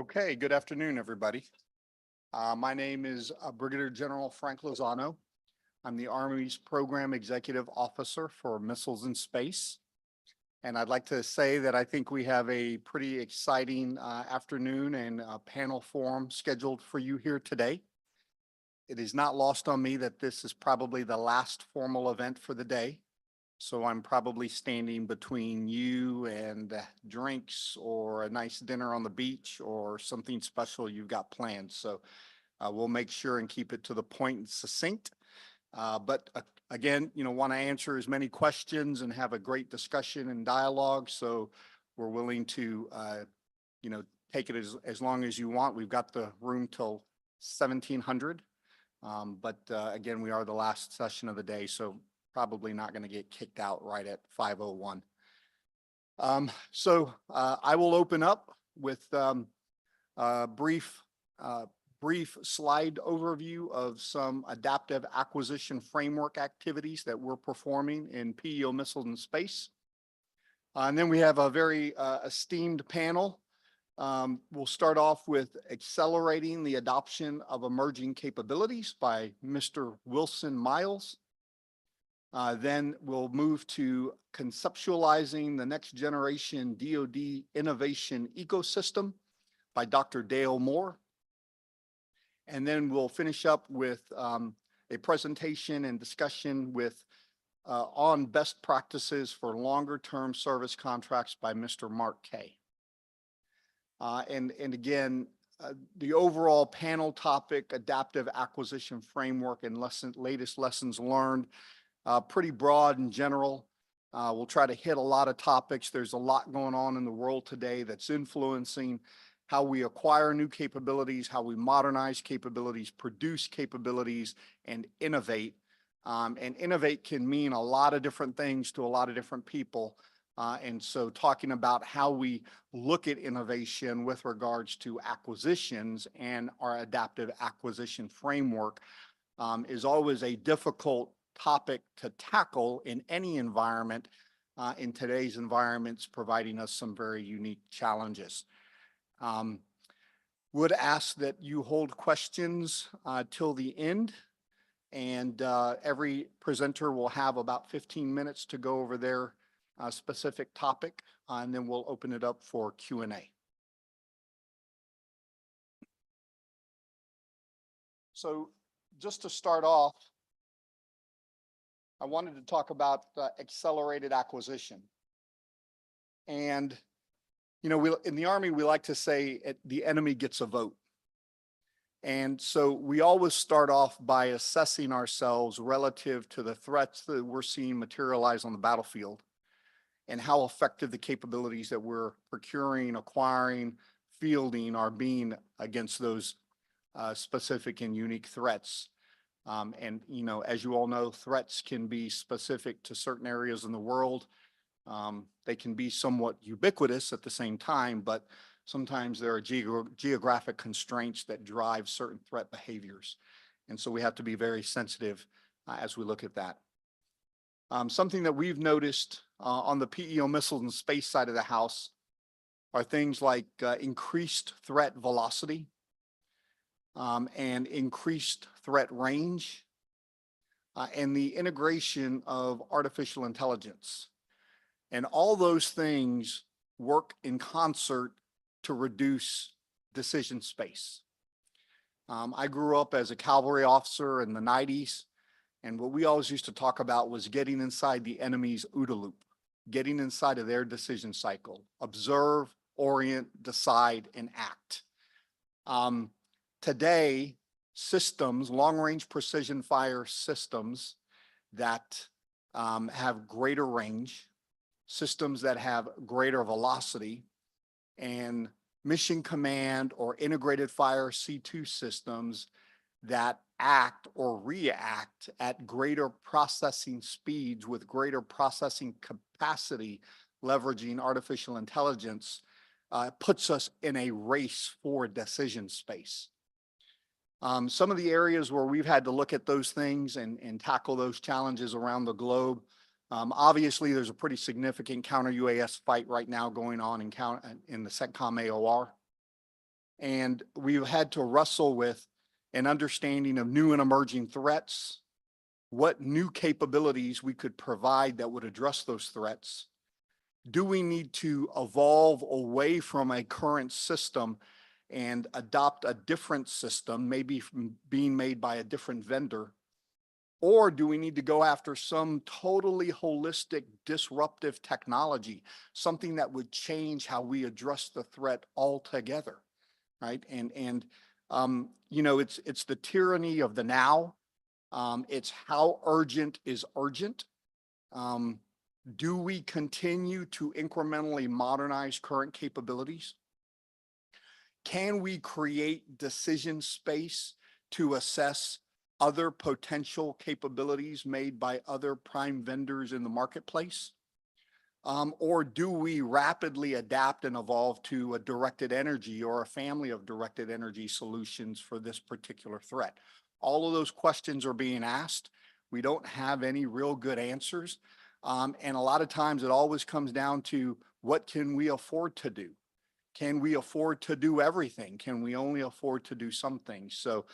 Okay, good afternoon, everybody. My name is Brigadier General Frank Lozano. I'm the Army's Program Executive Officer for Missiles in Space. And I'd like to say that I think we have a pretty exciting afternoon and panel forum scheduled for you here today. It is not lost on me that this is probably the last formal event for the day. So I'm probably standing between you and drinks or a nice dinner on the beach or something special you've got planned. So we'll make sure and keep it to the point and succinct. But again, want to answer as many questions and have a great discussion and dialogue. So we're willing to, take it as long as you want. We've got the room till 1700. But again, we are the last session of the day. So probably not going to get kicked out right at 5:01. So I will open up with a brief slide overview of some adaptive acquisition framework activities that we're performing in PEO Missiles in Space. And then we have a very esteemed panel. We'll start off with accelerating the adoption of emerging capabilities by Mr. Wilson Miles. Then we'll move to conceptualizing the next generation DoD innovation ecosystem by Dr. Dale Moore. And then we'll finish up with a presentation and discussion with on best practices for longer term service contracts by Mr. Mark Kay. And again, the overall panel topic, adaptive acquisition framework and latest lessons learned. Pretty broad and general. We'll try to hit a lot of topics. There's a lot going on in the world today that's influencing how we acquire new capabilities, how we modernize capabilities, produce capabilities, and innovate. And innovate can mean a lot of different things to a lot of different people. And so talking about how we look at innovation with regards to acquisitions and our adaptive acquisition framework is always a difficult topic to tackle in any environment. In today's environments, providing us some very unique challenges. Would ask that you hold questions till the end, and every presenter will have about 15 minutes to go over their specific topic, and then we'll open it up for Q&A. So just to start off, I wanted to talk about accelerated acquisition. And, in the Army, we like to say the enemy gets a vote. And so we always start off by assessing ourselves relative to the threats that we're seeing materialize on the battlefield and how effective the capabilities that we're procuring, acquiring, fielding are being against those specific and unique threats. And, as you all know, threats can be specific to certain areas in the world. They can be somewhat ubiquitous at the same time, but sometimes there are geographic constraints that drive certain threat behaviors. And so we have to be very sensitive as we look at that. Something that we've noticed on the PEO Missiles in Space side of the house are things like increased threat velocity, and increased threat range, and the integration of artificial intelligence. And all those things work in concert to reduce decision space. I grew up as a cavalry officer in the 90s, and what we always used to talk about was getting inside the enemy's OODA loop, getting inside of their decision cycle, observe, orient, decide, and act. Today, systems, long-range precision fire systems that have greater range, systems that have greater velocity, and mission command or integrated fire C2 systems that act or react at greater processing speeds with greater processing capacity, leveraging artificial intelligence, puts us in a race for decision space. Some of the areas where we've had to look at those things and tackle those challenges around the globe. Obviously, there's a pretty significant counter UAS fight right now going on in the CENTCOM AOR. And we've had to wrestle with an understanding of new and emerging threats, what new capabilities we could provide that would address those threats. Do we need to evolve away from a current system and adopt a different system, maybe from being made by a different vendor? Or do we need to go after some totally holistic, disruptive technology, something that would change how we address the threat altogether, right? It's the tyranny of the now. It's how urgent is urgent. Do we continue to incrementally modernize current capabilities? Can we create decision space to assess other potential capabilities made by other prime vendors in the marketplace? Or do we rapidly adapt and evolve to a directed energy or a family of directed energy solutions for this particular threat? All of those questions are being asked. We don't have any real good answers. And a lot of times it always comes down to, what can we afford to do? Can we afford to do everything? Can we only afford to do some things? So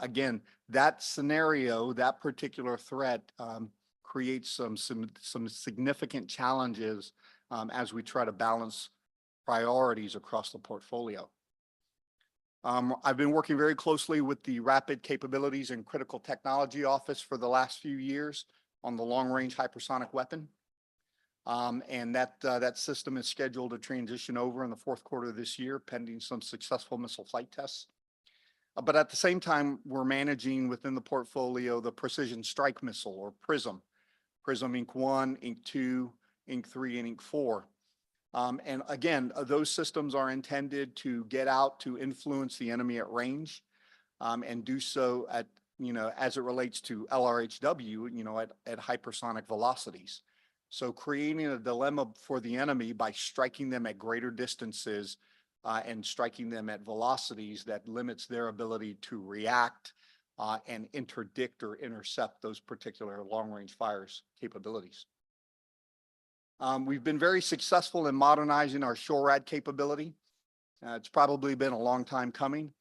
again, that scenario, that particular threat creates some significant challenges as we try to balance priorities across the portfolio. I've been working very closely with the Rapid Capabilities and Critical Technology Office for the last few years on the long-range hypersonic weapon. And that system is scheduled to transition over in the fourth quarter of this year, pending some successful missile flight tests. But at the same time, we're managing within the portfolio the Precision Strike Missile, or PrSM, PrSM Inc. 1, Inc. 2, Inc. 3, and Inc. 4. And again, those systems are intended to get out to influence the enemy at range, and do so at, as it relates to LRHW, at hypersonic velocities. So creating a dilemma for the enemy by striking them at greater distances and striking them at velocities that limits their ability to react and interdict or intercept those particular long-range fires capabilities. We've been very successful in modernizing our SHORAD capability. It's probably been a long time coming.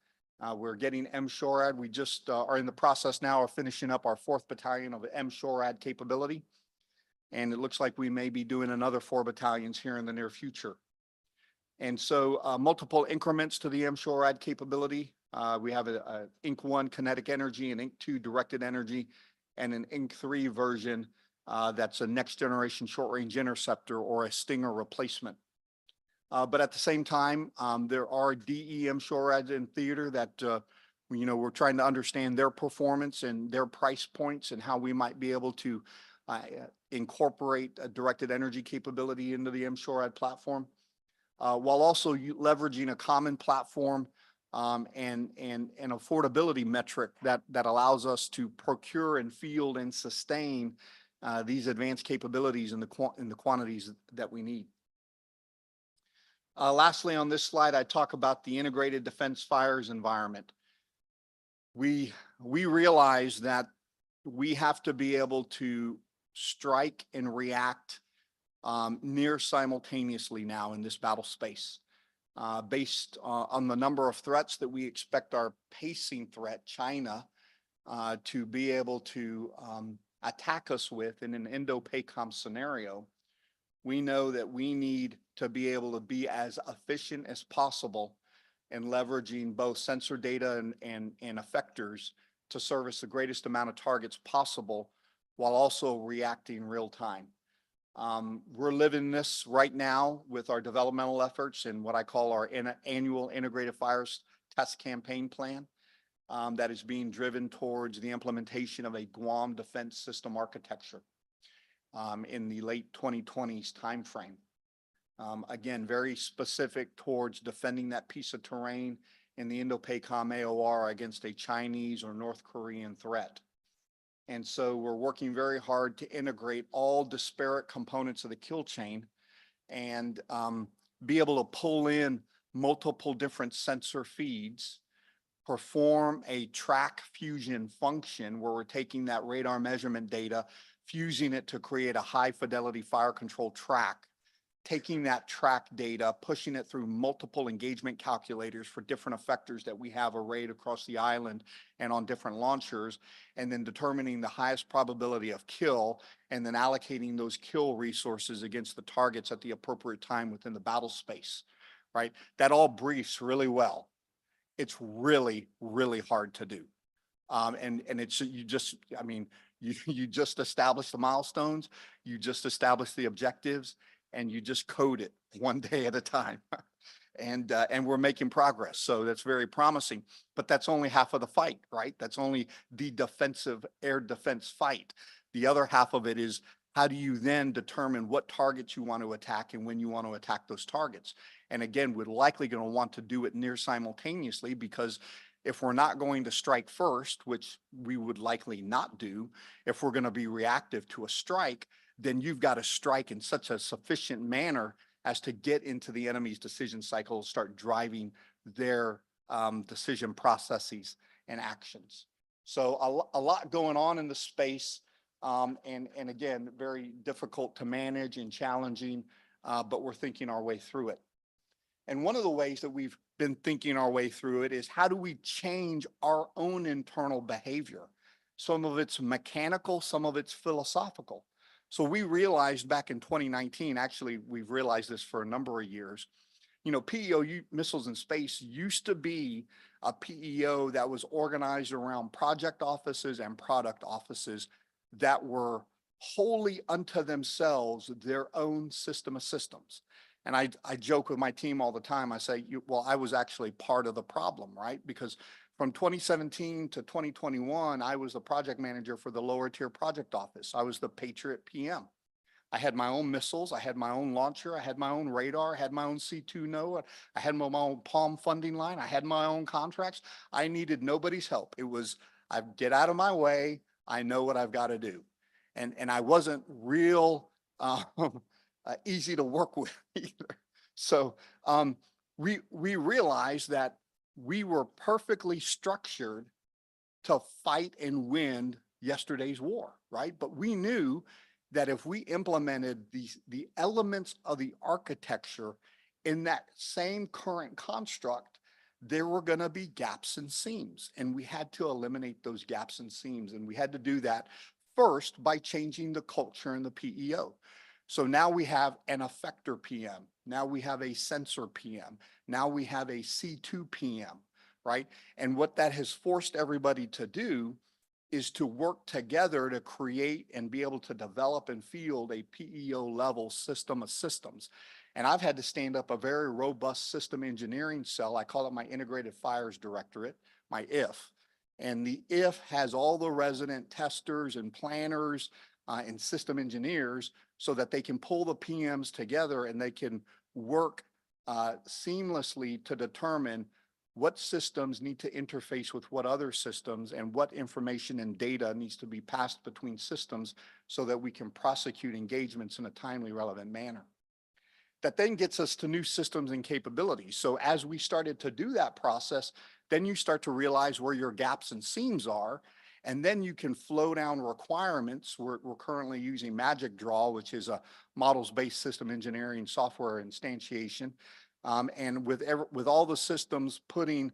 We're getting M-SHORAD. We just are in the process now of finishing up our 4th battalion of M-SHORAD capability. And it looks like we may be doing another 4 battalions here in the near future. And so multiple increments to the M-SHORAD capability. We have a Inc. 1 kinetic energy, an Inc. 2 directed energy, and an Inc. 3 version that's a next generation short range interceptor, or a Stinger replacement. But at the same time, there are DE M-SHORADs in theater that we're trying to understand their performance and their price points and how we might be able to incorporate a directed energy capability into the M-SHORAD platform, while also leveraging a common platform and an affordability metric that allows us to procure and field and sustain these advanced capabilities in the quantities that we need. Lastly, on this slide, I talk about the integrated defense fires environment. We realize that we have to be able to strike and react near simultaneously now in this battle space, based on the number of threats that we expect our pacing threat, China, to be able to attack us with in an Indo-PACOM scenario. We know that we need to be able to be as efficient as possible in leveraging both sensor data and effectors to service the greatest amount of targets possible, while also reacting real time. We're living this right now with our developmental efforts in what I call our annual integrated fires test campaign plan that is being driven towards the implementation of a Guam defense system architecture in the late 2020s timeframe. Again, very specific towards defending that piece of terrain in the Indo-PACOM AOR against a Chinese or North Korean threat. And so we're working very hard to integrate all disparate components of the kill chain and be able to pull in multiple different sensor feeds, perform a track fusion function where we're taking that radar measurement data, fusing it to create a high fidelity fire control track taking that track data, pushing it through multiple engagement calculators for different effectors that we have arrayed across the island and on different launchers, and then determining the highest probability of kill, and then allocating those kill resources against the targets at the appropriate time within the battle space, right? That all briefs really well. It's really, really hard to do. And it's, you just, I mean, you just establish the milestones, you just establish the objectives, and you just code it one day at a time. And we're making progress. So that's very promising, but that's only half of the fight, right? That's only the defensive air defense fight. The other half of it is, how do you then determine what targets you want to attack and when you want to attack those targets? And again, we're likely going to want to do it near simultaneously, because if we're not going to strike first, which we would likely not do, if we're going to be reactive to a strike, then you've got to strike in such a sufficient manner as to get into the enemy's decision cycle, start driving their decision processes and actions. So a lot going on in the space, and again, very difficult to manage and challenging, but we're thinking our way through it. And one of the ways that we've been thinking our way through it is, how do we change our own internal behavior? Some of it's mechanical, some of it's philosophical. So we realized back in 2019, actually, we've realized this for a number of years, you know, PEO Missiles in Space used to be a PEO that was organized around project offices and product offices that were wholly unto themselves their own system of systems. And I joke with my team all the time. I say, well, I was actually part of the problem, right? Because from 2017 to 2021, I was the project manager for the lower tier project office. I was the Patriot PM. I had my own missiles. I had my own launcher. I had my own radar. I had my own C2 NOAA. I had my own Palm funding line. I had my own contracts. I needed nobody's help. It was, I get out of my way. I know what I've got to do. And I wasn't real easy to work with either. So we realized that we were perfectly structured to fight and win yesterday's war, right? But we knew that if we implemented the elements of the architecture in that same current construct, there were going to be gaps and seams, and we had to eliminate those gaps and seams. And we had to do that first by changing the culture in the PEO. So now we have an effector PM. Now we have a sensor PM. Now we have a C2 PM, right? And what that has forced everybody to do is to work together to create and be able to develop and field a PEO level system of systems. And I've had to stand up a very robust system engineering cell. I call it my Integrated Fires Directorate, my IF. And the IF has all the resident testers and planners and system engineers, so that they can pull the PMs together and they can work seamlessly to determine what systems need to interface with what other systems, and what information and data needs to be passed between systems, so that we can prosecute engagements in a timely, relevant manner. That then gets us to new systems and capabilities. So as we started to do that process, then you start to realize where your gaps and seams are, and then you can flow down requirements. We're currently using Magic Draw, which is a models-based system engineering software instantiation. And with all the systems putting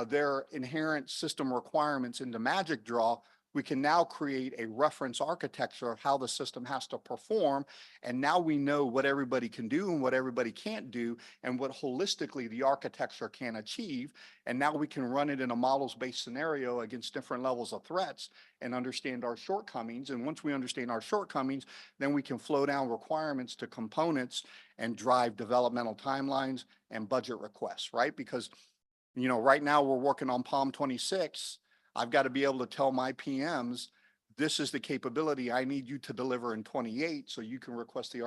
their inherent system requirements into Magic Draw, we can now create a reference architecture of how the system has to perform. And now we know what everybody can do and what everybody can't do, and what holistically the architecture can achieve. And now we can run it in a models-based scenario against different levels of threats and understand our shortcomings. And once we understand our shortcomings, then we can flow down requirements to components and drive developmental timelines and budget requests, right? Because, you know, right now we're working on Palm 26. I've got to be able to tell my PMs, this is the capability I need you to deliver in 28, so you can request the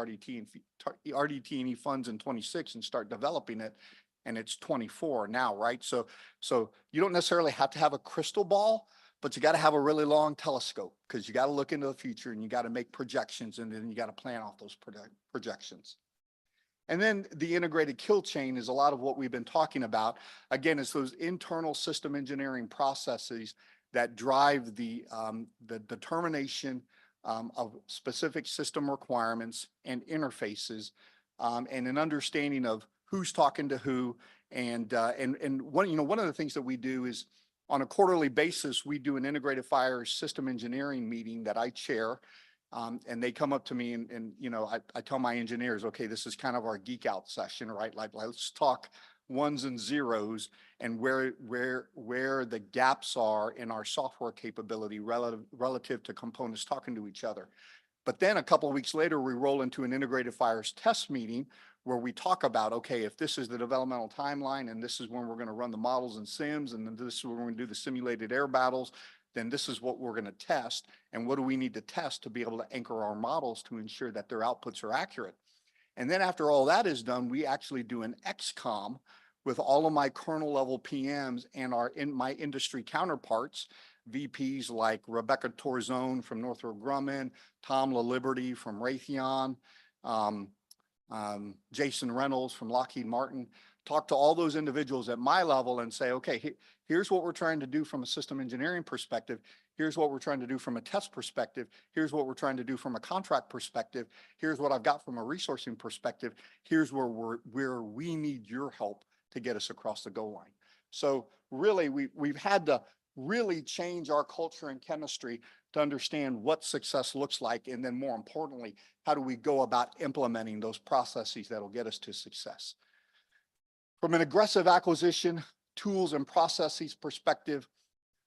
RDT&E funds in 26 and start developing it. And it's 24 now, right? So you don't necessarily have to have a crystal ball, but you got to have a really long telescope, because you got to look into the future and you got to make projections, and then you got to plan off those projections. And then the integrated kill chain is a lot of what we've been talking about. Again, it's those internal system engineering processes that drive the determination of specific system requirements and interfaces and an understanding of who's talking to who. And one of the things that we do is on a quarterly basis, we do an integrated fire system engineering meeting that I chair. And they come up to me I tell my engineers, okay, this is kind of our geek out session, right? Like, let's talk ones and zeros and where the gaps are in our software capability relative to components talking to each other. But then a couple of weeks later, we roll into an integrated fires test meeting where we talk about, okay, if this is the developmental timeline and this is when we're going to run the models and sims, and then this is when we're going to do the simulated air battles, then this is what we're going to test. And what do we need to test to be able to anchor our models to ensure that their outputs are accurate? And then after all that is done, we actually do an XCOM with all of my kernel level PMs and my industry counterparts, VPs like Rebecca Torzone from Northrop Grumman, Tom LaLiberty from Raytheon, Jason Reynolds from Lockheed Martin, talk to all those individuals at my level and say, okay, here's what we're trying to do from a system engineering perspective. Here's what we're trying to do from a test perspective. Here's what we're trying to do from a contract perspective. Here's what I've got from a resourcing perspective. Here's where we need your help to get us across the goal line. So really, we've had to really change our culture and chemistry to understand what success looks like. And then more importantly, how do we go about implementing those processes that'll get us to success? From an aggressive acquisition, tools and processes perspective,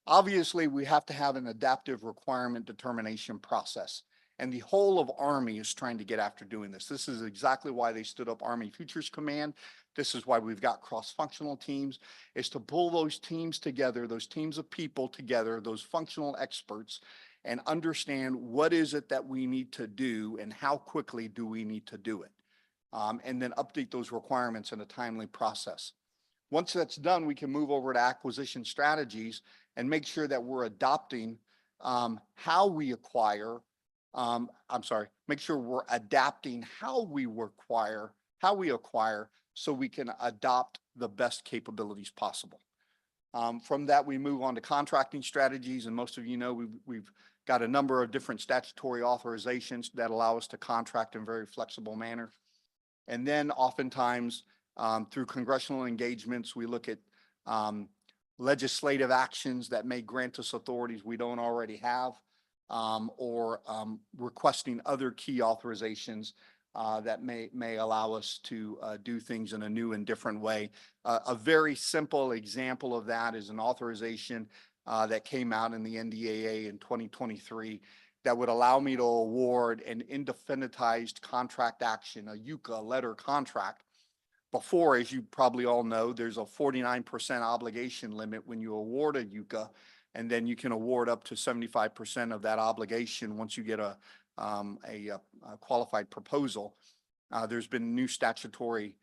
obviously we have to have an adaptive requirement determination process. And the whole of Army is trying to get after doing this. This is exactly why they stood up Army Futures Command. This is why we've got cross-functional teams, is to pull those teams together, those teams of people together, those functional experts, and understand what is it that we need to do and how quickly do we need to do it. And then update those requirements in a timely process. Once that's done, we can move over to acquisition strategies and make sure that we're adopting how we acquire. Make sure we're adapting how we acquire so we can adopt the best capabilities possible. From that, we move on to contracting strategies. And most of you know, we've got a number of different statutory authorizations that allow us to contract in a very flexible manner. And then oftentimes through congressional engagements, we look at legislative actions that may grant us authorities we don't already have, or requesting other key authorizations that may allow us to do things in a new and different way. A very simple example of that is an authorization that came out in the NDAA in 2023 that would allow me to award an indefinitized contract action, a UCA letter contract. Before, as you probably all know, there's a 49% obligation limit when you award a UCA, and then you can award up to 75% of that obligation once you get a qualified proposal. There's been new statutory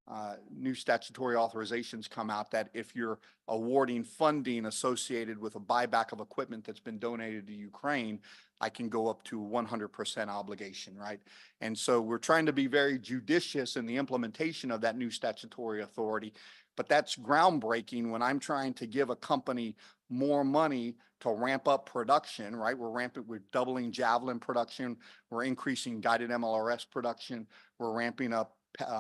authorizations come out that if you're awarding funding associated with a buyback of equipment that's been donated to Ukraine, I can go up to 100% obligation, right? And so we're trying to be very judicious in the implementation of that new statutory authority, but that's groundbreaking when I'm trying to give a company more money to ramp up production, right? We're doubling Javelin production. We're increasing guided MLRS production. We're ramping up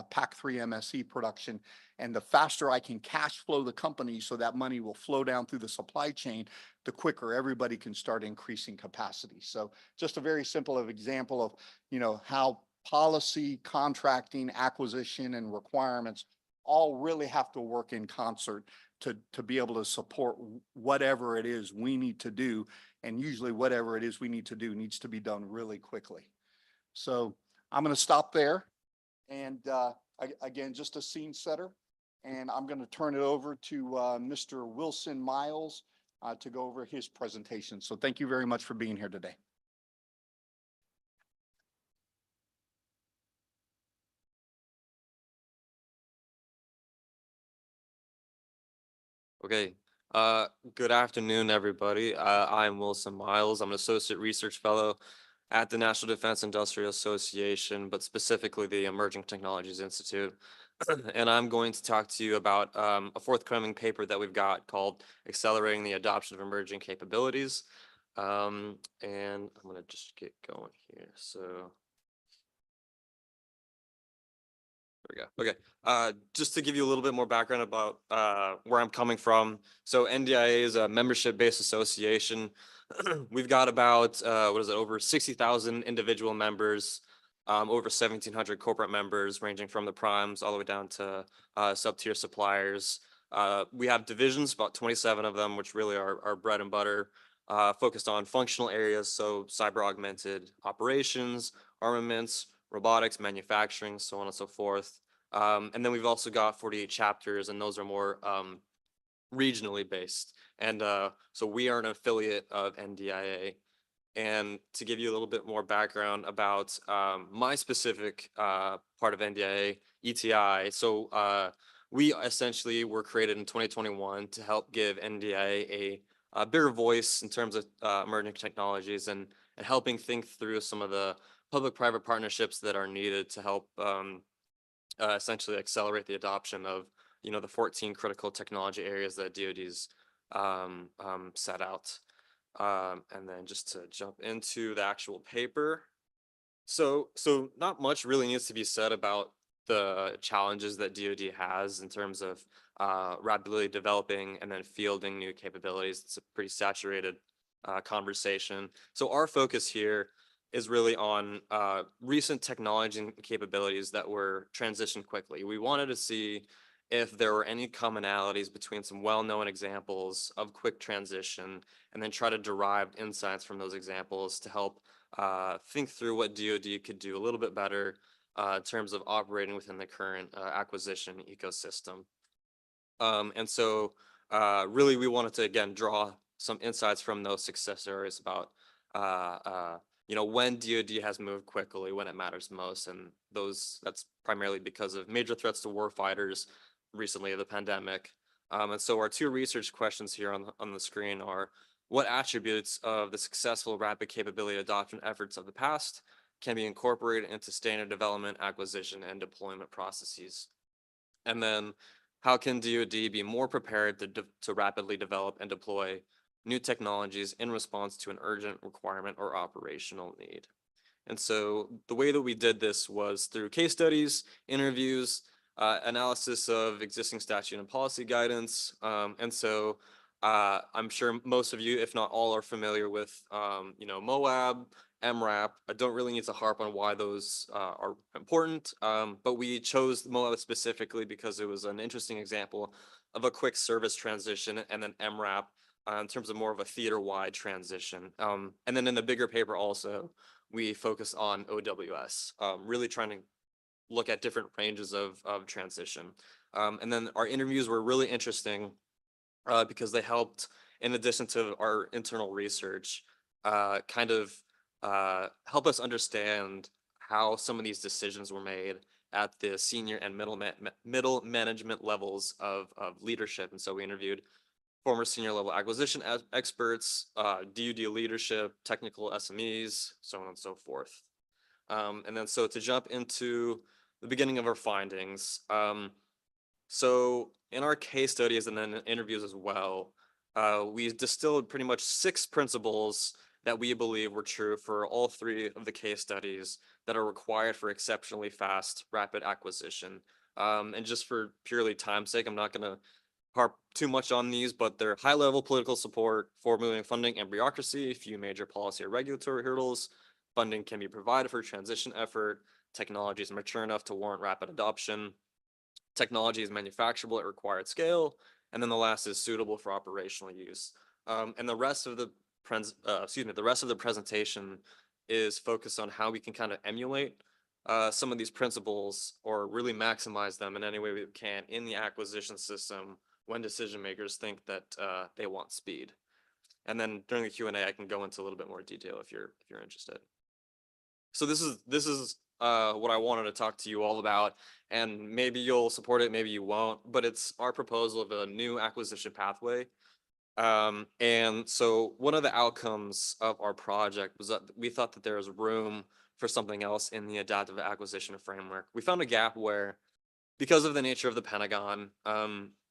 PAC-3 MSE production. And the faster I can cash flow the company so that money will flow down through the supply chain, the quicker everybody can start increasing capacity. So just a very simple example of, how policy, contracting, acquisition, and requirements all really have to work in concert to be able to support whatever it is we need to do. And usually whatever it is we need to do needs to be done really quickly. So I'm going to stop there. And again, just a scene setter. And I'm going to turn it over to Mr. Wilson Miles to go over his presentation. So thank you very much for being here today. Okay. Good afternoon, everybody. I'm Wilson Miles. I'm an associate research fellow at the National Defense Industrial Association, but specifically the Emerging Technologies Institute. And I'm going to talk to you about a forthcoming paper that we've got called Accelerating the Adoption of Emerging Capabilities. And I'm going to just get going here. So There we go. Okay. Just to give you a little bit more background about where I'm coming from. So NDIA is a membership-based association. We've got about what is it, over 60,000 individual members, over 1,700 corporate members, ranging from the primes all the way down to sub-tier suppliers. We have divisions, about 27 of them, which really are our bread and butter, focused on functional areas, so cyber augmented operations, armaments, robotics, manufacturing, so on and so forth. And then we've also got 48 chapters, and those are more regionally based. And so we are an affiliate of NDIA. And to give you a little bit more background about my specific part of NDIA, ETI. So we essentially were created in 2021 to help give NDIA a bigger voice in terms of emerging technologies and helping think through some of the public-private partnerships that are needed to help essentially accelerate the adoption of, the 14 critical technology areas that DoD's set out. And then just to jump into the actual paper. So not much really needs to be said about the challenges that DoD has in terms of rapidly developing and then fielding new capabilities. It's a pretty saturated conversation. So our focus here is really on recent technology and capabilities that were transitioned quickly. We wanted to see if there were any commonalities between some well-known examples of quick transition and then try to derive insights from those examples to help think through what DoD could do a little bit better in terms of operating within the current acquisition ecosystem. And so really we wanted to, again, draw some insights from those success stories about when DoD has moved quickly when it matters most, and that's primarily because of major threats to warfighters, recently the pandemic. And so our two research questions here on the screen are: what attributes of the successful rapid capability adoption efforts of the past can be incorporated into standard development, acquisition, and deployment processes? And then how can DoD be more prepared to rapidly develop and deploy new technologies in response to an urgent requirement or operational need? And so the way that we did this was through case studies, interviews, analysis of existing statute and policy guidance. And so I'm sure most of you, if not all, are familiar with, MOAB, MRAP. I don't really need to harp on why those are important, but we chose MOAB specifically because it was an interesting example of a quick service transition, and then MRAP in terms of more of a theater-wide transition. And then in the bigger paper also, we focus on OWS, really trying to look at different ranges of transition. And then our interviews were really interesting because they helped, in addition to our internal research, kind of help us understand how some of these decisions were made at the senior and middle management levels of leadership. And so we interviewed former senior level acquisition experts, DoD leadership, technical SMEs, so on and so forth. And then so to jump into the beginning of our findings. So in our case studies and then interviews as well, we distilled pretty much 6 principles that we believe were true for all 3 of the case studies that are required for exceptionally fast, rapid acquisition. And just for purely time's sake, I'm not going to harp too much on these, but they're high-level political support, forward-moving funding and bureaucracy, few major policy or regulatory hurdles, funding can be provided for transition effort, technology is mature enough to warrant rapid adoption, technology is manufacturable at required scale, and then the last is suitable for operational use. And the rest of the presentation is focused on how we can kind of emulate some of these principles or really maximize them in any way we can in the acquisition system when decision makers think that they want speed. And then during the Q&A, I can go into a little bit more detail if you're interested. So this is what I wanted to talk to you all about, and maybe you'll support it, maybe you won't, but it's our proposal of a new acquisition pathway. And so one of the outcomes of our project was that we thought that there was room for something else in the adaptive acquisition framework. We found a gap where, because of the nature of the Pentagon,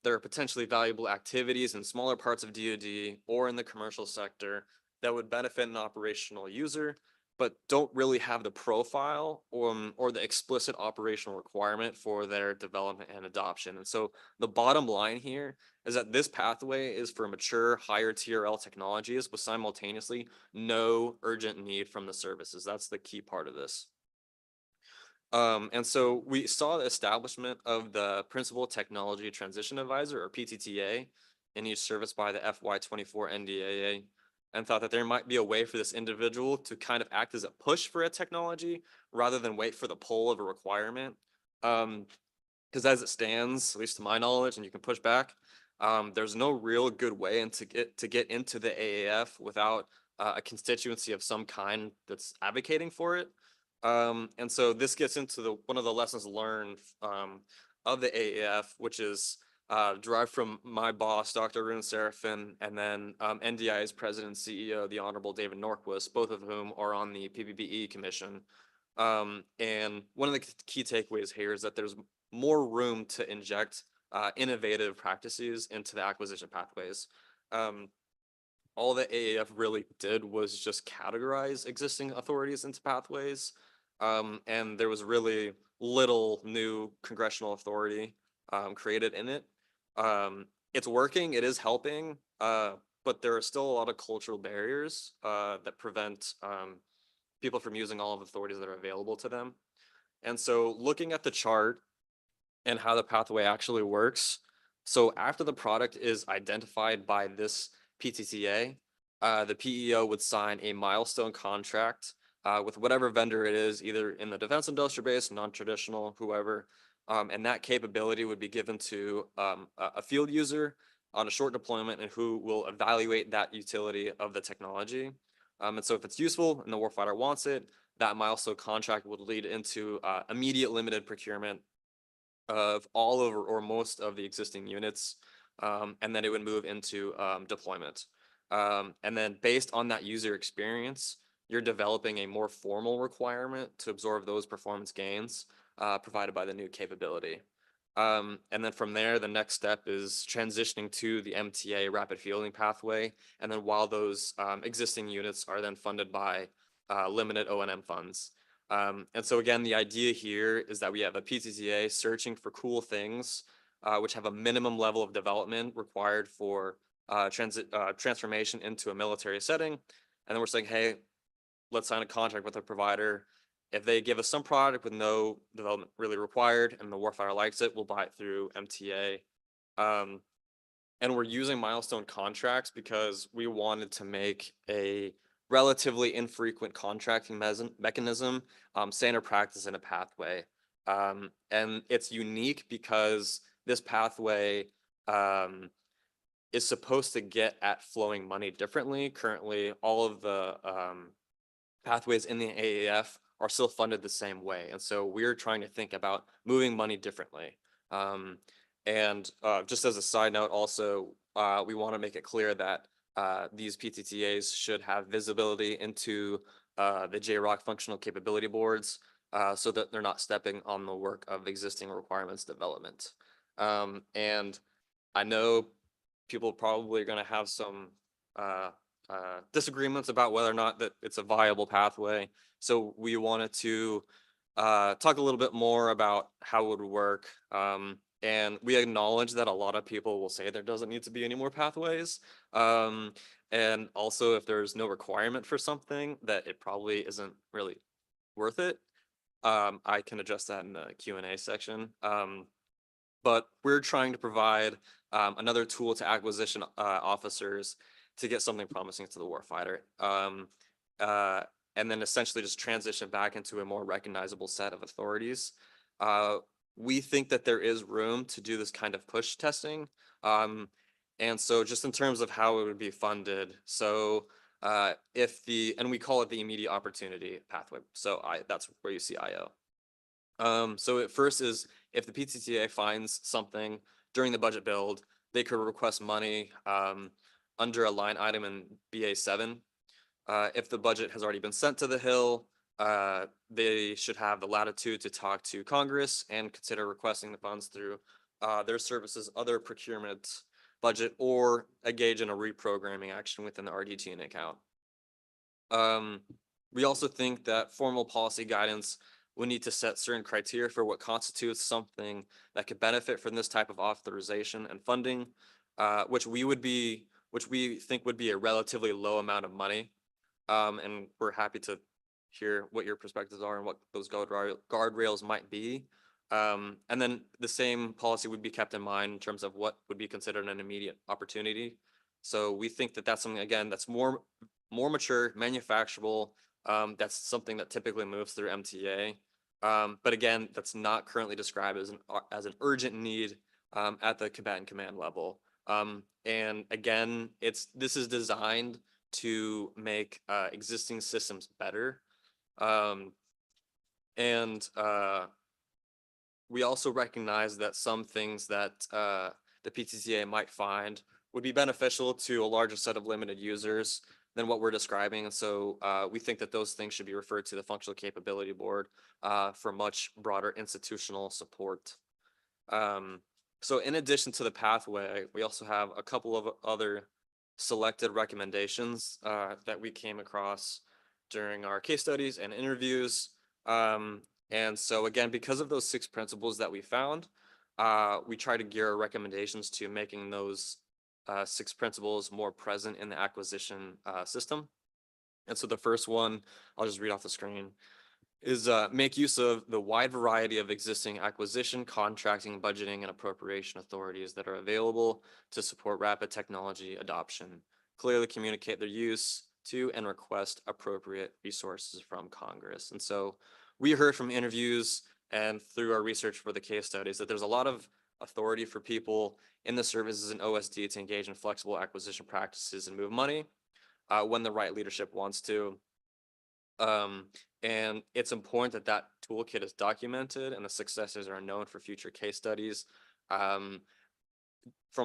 there are potentially valuable activities in smaller parts of DoD or in the commercial sector that would benefit an operational user, but don't really have the profile or the explicit operational requirement for their development and adoption. And so the bottom line here is that this pathway is for mature, higher TRL technologies with simultaneously no urgent need from the services. That's the key part of this. And so we saw the establishment of the Principal Technology Transition Advisor, or PTTA, in each service by the FY24 NDAA, and thought that there might be a way for this individual to kind of act as a push for a technology rather than wait for the pull of a requirement. Because as it stands, at least to my knowledge, and you can push back, there's no real good way to get into the AAF without a constituency of some kind that's advocating for it. And so this gets into one of the lessons learned of the AAF, which is derived from my boss, Dr. Arun Serafin, and then NDI's president and CEO, the Honorable David Norquist, both of whom are on the PPBE commission. And one of the key takeaways here is that there's more room to inject innovative practices into the acquisition pathways. All the AAF really did was just categorize existing authorities into pathways. And there was really little new congressional authority created in it. It's working, it is helping, but there are still a lot of cultural barriers that prevent people from using all of the authorities that are available to them. And so looking at the chart and how the pathway actually works. So after the product is identified by this PTTA, the PEO would sign a milestone contract with whatever vendor it is, either in the defense industrial base, non-traditional, whoever. And that capability would be given to a field user on a short deployment and who will evaluate that utility of the technology. And so if it's useful and the warfighter wants it, that milestone contract would lead into immediate limited procurement of all of or most of the existing units, and then it would move into deployment. And then based on that user experience, you're developing a more formal requirement to absorb those performance gains provided by the new capability. And then from there, the next step is transitioning to the MTA rapid fielding pathway. And then while those existing units are then funded by limited O&M funds. And so again, the idea here is that we have a PTTA searching for cool things, which have a minimum level of development required for transformation into a military setting. And then we're saying, hey, let's sign a contract with a provider. If they give us some product with no development really required and the warfighter likes it, we'll buy it through MTA. And we're using milestone contracts because we wanted to make a relatively infrequent contracting mechanism standard practice in a pathway. And it's unique because this pathway is supposed to get at flowing money differently. Currently, all of the pathways in the AAF are still funded the same way. And so we're trying to think about moving money differently. And just as a side note, also, we want to make it clear that these PTTAs should have visibility into the JROC functional capability boards so that they're not stepping on the work of existing requirements development. And I know people probably are going to have some disagreements about whether or not that it's a viable pathway. So we wanted to talk a little bit more about how it would work. And we acknowledge that a lot of people will say there doesn't need to be any more pathways. And also if there's no requirement for something, that it probably isn't really worth it. I can address that in the Q&A section. But we're trying to provide another tool to acquisition officers to get something promising to the warfighter. And then essentially just transition back into a more recognizable set of authorities. We think that there is room to do this kind of push testing. And so just in terms of how it would be funded, so and we call it the immediate opportunity pathway. So that's where you see IO. So at first is if the PTTA finds something during the budget build, they could request money under a line item in BA7. If the budget has already been sent to the Hill, they should have the latitude to talk to Congress and consider requesting the funds through their services, other procurement budget, or engage in a reprogramming action within the RDT&E account. We also think that formal policy guidance will need to set certain criteria for what constitutes something that could benefit from this type of authorization and funding, which we think would be a relatively low amount of money. And we're happy to hear what your perspectives are and what those guardrails might be. And then the same policy would be kept in mind in terms of what would be considered an immediate opportunity. So we think that that's something, again, that's more mature, manufacturable. That's something that typically moves through MTA. But again, that's not currently described as an urgent need at the combatant command level. And again, this is designed to make existing systems better. And we also recognize that some things that the PTCA might find would be beneficial to a larger set of limited users than what we're describing. And so we think that those things should be referred to the Functional Capability Board for much broader institutional support. So in addition to the pathway, we also have a couple of other selected recommendations that we came across during our case studies and interviews. And so again, because of those 6 principles that we found, we try to gear our recommendations to making those 6 principles more present in the acquisition system. And so the first one, I'll just read off the screen, is make use of the wide variety of existing acquisition, contracting, budgeting, and appropriation authorities that are available to support rapid technology adoption. Clearly communicate their use to and request appropriate resources from Congress. And so we heard from interviews and through our research for the case studies that there's a lot of authority for people in the services and OSD to engage in flexible acquisition practices and move money when the right leadership wants to. And it's important that that toolkit is documented and the successes are known for future case studies. From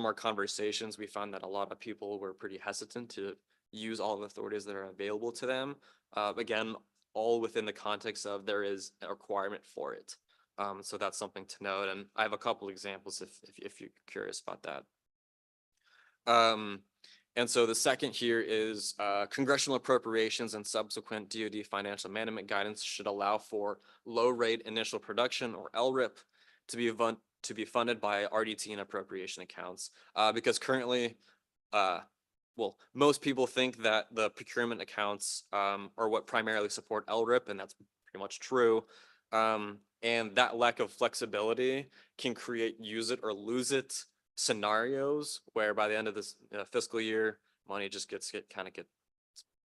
our conversations, we found that a lot of people were pretty hesitant to use all the authorities that are available to them. Again, all within the context of there is a requirement for it. So that's something to note. And I have a couple examples if you're curious about that. And so the second here is congressional appropriations and subsequent DoD financial management guidance should allow for low rate initial production or LRIP to be funded by RDT and appropriation accounts. Because currently, well, most people think that the procurement accounts are what primarily support LRIP, and that's pretty much true. And that lack of flexibility can create use it or lose it scenarios where by the end of this fiscal year, money just gets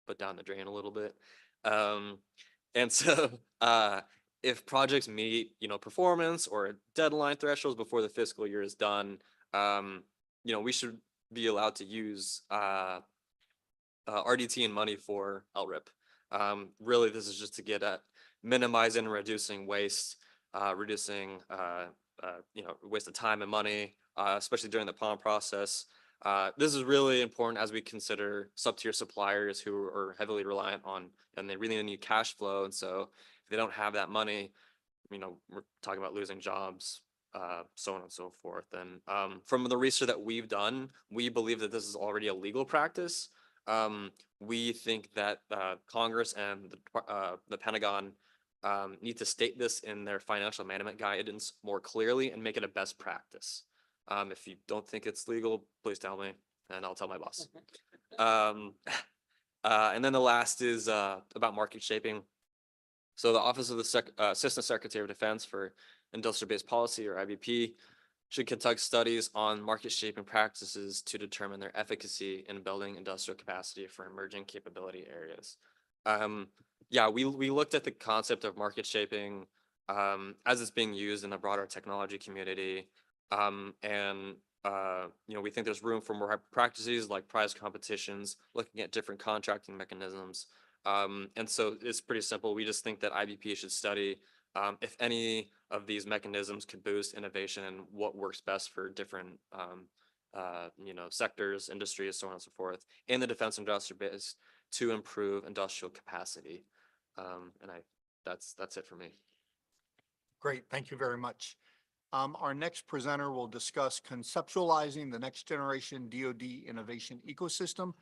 put down the drain a little bit. And so if projects meet, performance or deadline thresholds before the fiscal year is done, we should be allowed to use RDT and money for LRIP. Really, this is just to get at minimizing and reducing waste, reducing waste of time and money, especially during the POM process. This is really important as we consider sub-tier suppliers who are heavily reliant on, and they really need cash flow. And so if they don't have that money, we're talking about losing jobs, so on and so forth. And from the research that we've done, we believe that this is already a legal practice. We think that Congress and the Pentagon need to state this in their financial management guidance more clearly and make it a best practice. If you don't think it's legal, please tell me and I'll tell my boss. And then the last is about market shaping. So the Office of the Assistant Secretary of Defense for Industrial-Based Policy, or IBP, should conduct studies on market shaping practices to determine their efficacy in building industrial capacity for emerging capability areas. Yeah, we looked at the concept of market shaping as it's being used in the broader technology community. And we think there's room for more practices like prize competitions, looking at different contracting mechanisms. And so it's pretty simple. We just think that IBP should study if any of these mechanisms could boost innovation and what works best for different sectors, industries, so on and so forth, in the defense industrial base to improve industrial capacity. And that's it for me. Great, thank you very much. Our next presenter will discuss conceptualizing the next generation DoD innovation ecosystem,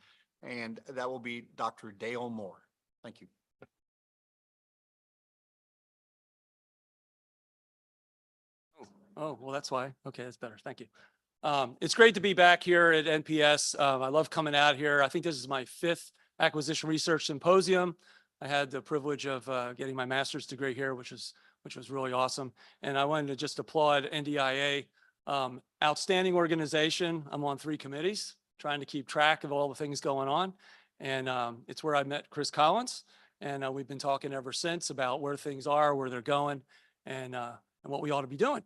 and that will be Dr. Dale Moore. Thank you. Oh, well, that's why. Okay, that's better. Thank you. It's great to be back here at NPS. I love coming out here. I think this is my 5th acquisition research symposium. I had the privilege of getting my master's degree here, which was really awesome. And I wanted to just applaud NDIA. Outstanding organization. I'm on 3 committees, trying to keep track of all the things going on. And it's where I met Chris Collins. And we've been talking ever since about where things are, where they're going, and what we ought to be doing.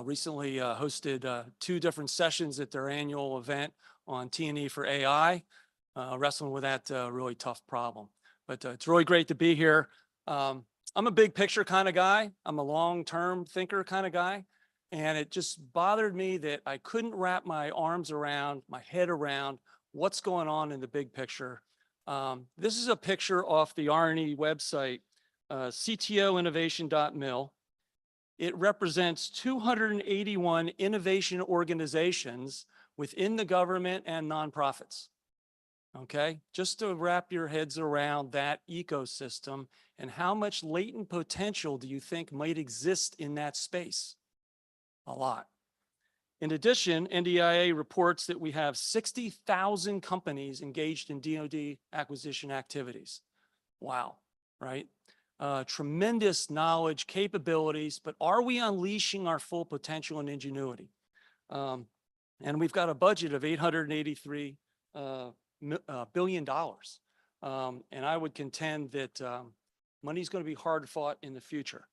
Recently hosted 2 different sessions at their annual event on T&E for AI, wrestling with that really tough problem. But it's really great to be here. I'm a big picture kind of guy. I'm a long-term thinker kind of guy. And it just bothered me that I couldn't wrap my arms around, my head around what's going on in the big picture. This is a picture off the R&E website, ctoinnovation.mil. It represents 281 innovation organizations within the government and nonprofits. Okay, just to wrap your heads around that ecosystem and how much latent potential do you think might exist in that space? A lot. In addition, NDIA reports that we have 60,000 companies engaged in DoD acquisition activities. Wow, right? Tremendous knowledge, capabilities, but are we unleashing our full potential and ingenuity? And we've got a budget of $883 billion. And I would contend that money is going to be hard fought in the future.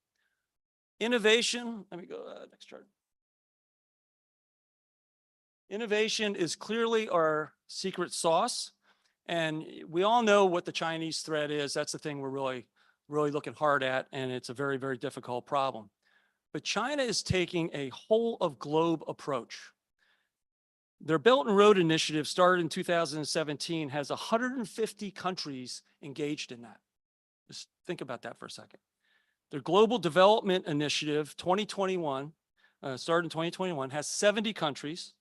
Innovation, let me go next chart. Innovation is clearly our secret sauce. And we all know what the Chinese threat is. That's the thing we're really looking hard at, and it's a very, very difficult problem. But China is taking a whole of globe approach. Their Belt and Road Initiative started in 2017, has 150 countries engaged in that. Just think about that for a second. Their Global Development Initiative 2021, started in 2021, has 70 countries.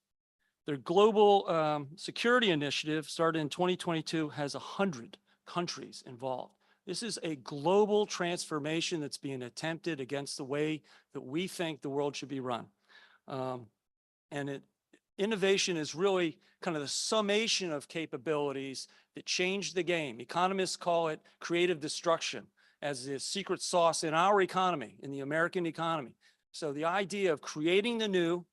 Their Global Security Initiative started in 2022, has 100 countries involved. This is a global transformation that's being attempted against the way that we think the world should be run. Innovation is really kind of the summation of capabilities that change the game. Economists call it creative destruction as the secret sauce in our economy, in the American economy. So the idea of creating the new,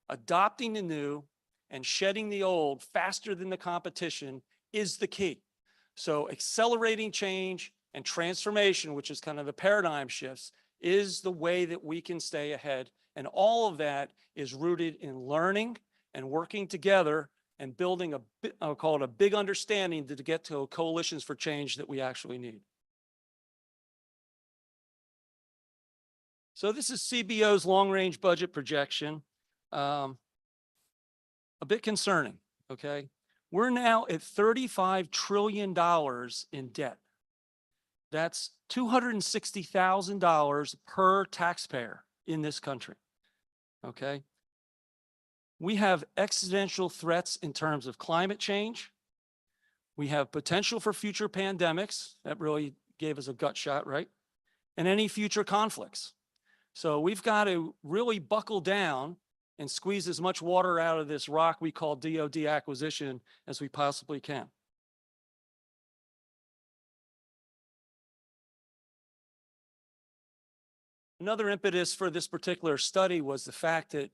adopting the new, and shedding the old faster than the competition is the key. So accelerating change and transformation, which is kind of the paradigm shifts, is the way that we can stay ahead. And all of that is rooted in learning and working together and building I'll call it a big understanding to get to coalitions for change that we actually need. So this is CBO's long-range budget projection. A bit concerning, okay? We're now at $35 trillion in debt. That's $260,000 per taxpayer in this country, okay? We have existential threats in terms of climate change. We have potential for future pandemics. That really gave us a gut shot, right? And any future conflicts. So we've got to really buckle down and squeeze as much water out of this rock we call DoD acquisition as we possibly can. Another impetus for this particular study was the fact that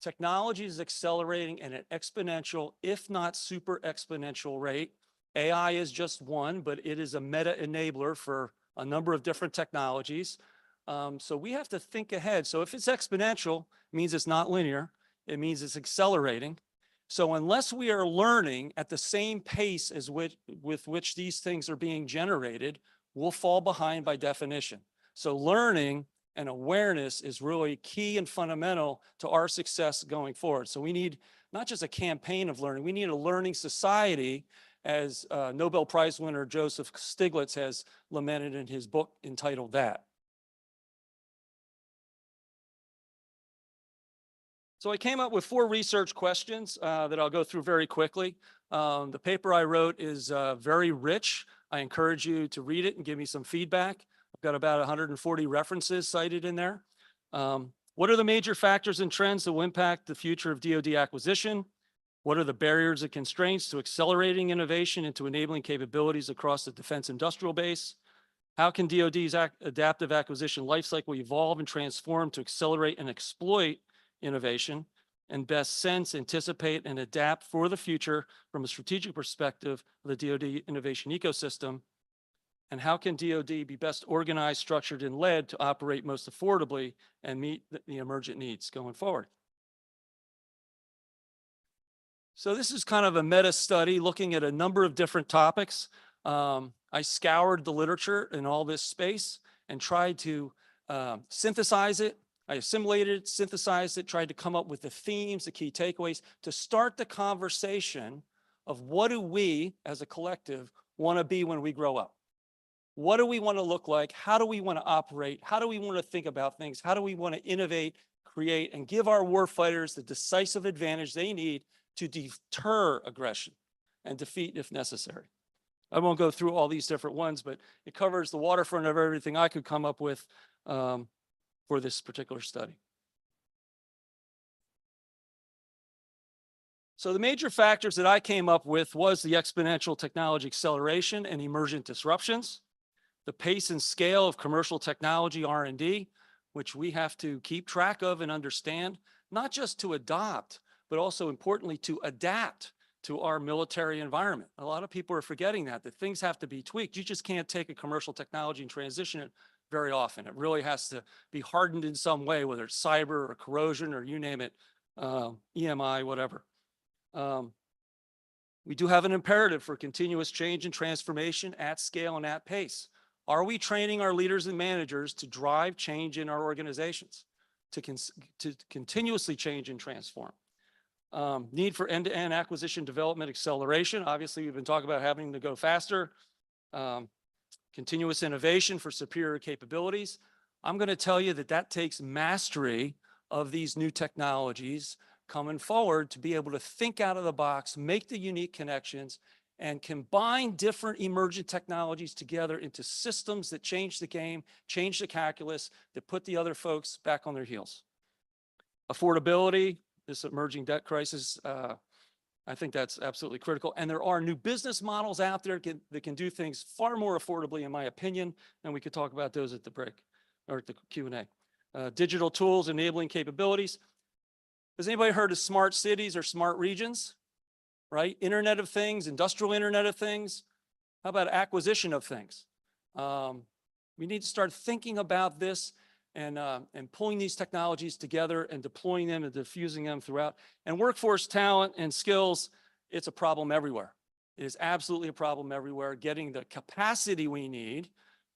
technology is accelerating at an exponential, if not super exponential rate. AI is just one, but it is a meta enabler for a number of different technologies. So we have to think ahead. So if it's exponential, it means it's not linear. It means it's accelerating. So unless we are learning at the same pace as with which these things are being generated, we'll fall behind by definition. So learning and awareness is really key and fundamental to our success going forward. So we need not just a campaign of learning, we need a learning society, as Nobel Prize winner Joseph Stiglitz has lamented in his book entitled That. So I came up with 4 research questions that I'll go through very quickly. The paper I wrote is very rich. I encourage you to read it and give me some feedback. I've got about 140 references cited in there. What are the major factors and trends that will impact the future of DoD acquisition? What are the barriers and constraints to accelerating innovation and to enabling capabilities across the defense industrial base? How can DoD's adaptive acquisition lifecycle evolve and transform to accelerate and exploit innovation and best sense, anticipate, and adapt for the future from a strategic perspective of the DoD innovation ecosystem? And how can DoD be best organized, structured, and led to operate most affordably and meet the emergent needs going forward? So this is kind of a meta study looking at a number of different topics. I scoured the literature in all this space and tried to synthesize it. I assimilated it, synthesized it, tried to come up with the themes, the key takeaways to start the conversation of what do we as a collective want to be when we grow up? What do we want to look like? How do we want to operate? How do we want to think about things? How do we want to innovate, create, and give our warfighters the decisive advantage they need to deter aggression and defeat if necessary? I won't go through all these different ones, but it covers the waterfront of everything I could come up with for this particular study. So the major factors that I came up with was the exponential technology acceleration and emergent disruptions, the pace and scale of commercial technology R&D, which we have to keep track of and understand, not just to adopt, but also importantly to adapt to our military environment. A lot of people are forgetting that things have to be tweaked. You just can't take a commercial technology and transition it very often. It really has to be hardened in some way, whether it's cyber or corrosion or you name it, EMI, whatever. We do have an imperative for continuous change and transformation at scale and at pace. Are we training our leaders and managers to drive change in our organizations, to continuously change and transform? Need for end-to-end acquisition development acceleration. Obviously, we've been talking about having to go faster. Continuous innovation for superior capabilities. I'm going to tell you that that takes mastery of these new technologies coming forward to be able to think out of the box, make the unique connections, and combine different emergent technologies together into systems that change the game, change the calculus, that put the other folks back on their heels. Affordability, this emerging debt crisis, I think that's absolutely critical. And there are new business models out there that can do things far more affordably, in my opinion, and we could talk about those at the break or at the Q&A. Digital tools, enabling capabilities. Has anybody heard of smart cities or smart regions? Right? Internet of Things, industrial Internet of Things. How about acquisition of things? We need to start thinking about this and pulling these technologies together and deploying them and diffusing them throughout. And workforce talent and skills, it's a problem everywhere. It is absolutely a problem everywhere. Getting the capacity we need,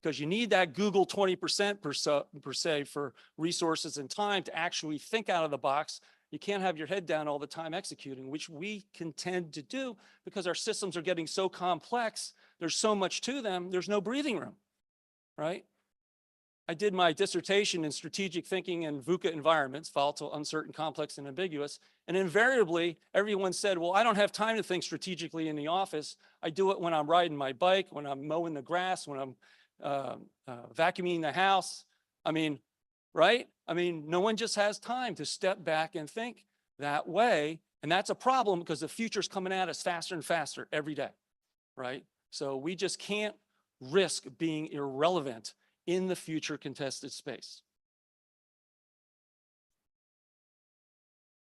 because you need that Google 20% per se for resources and time to actually think out of the box. You can't have your head down all the time executing, which we can tend to do because our systems are getting so complex. There's so much to them. There's no breathing room, right? I did my dissertation in strategic thinking in VUCA environments, volatile, uncertain, complex, and ambiguous. And invariably, everyone said, well, I don't have time to think strategically in the office. I do it when I'm riding my bike, when I'm mowing the grass, when I'm vacuuming the house. I mean, right? I mean, no one just has time to step back and think that way. And that's a problem because the future's coming at us faster and faster every day, right? So we just can't risk being irrelevant in the future contested space.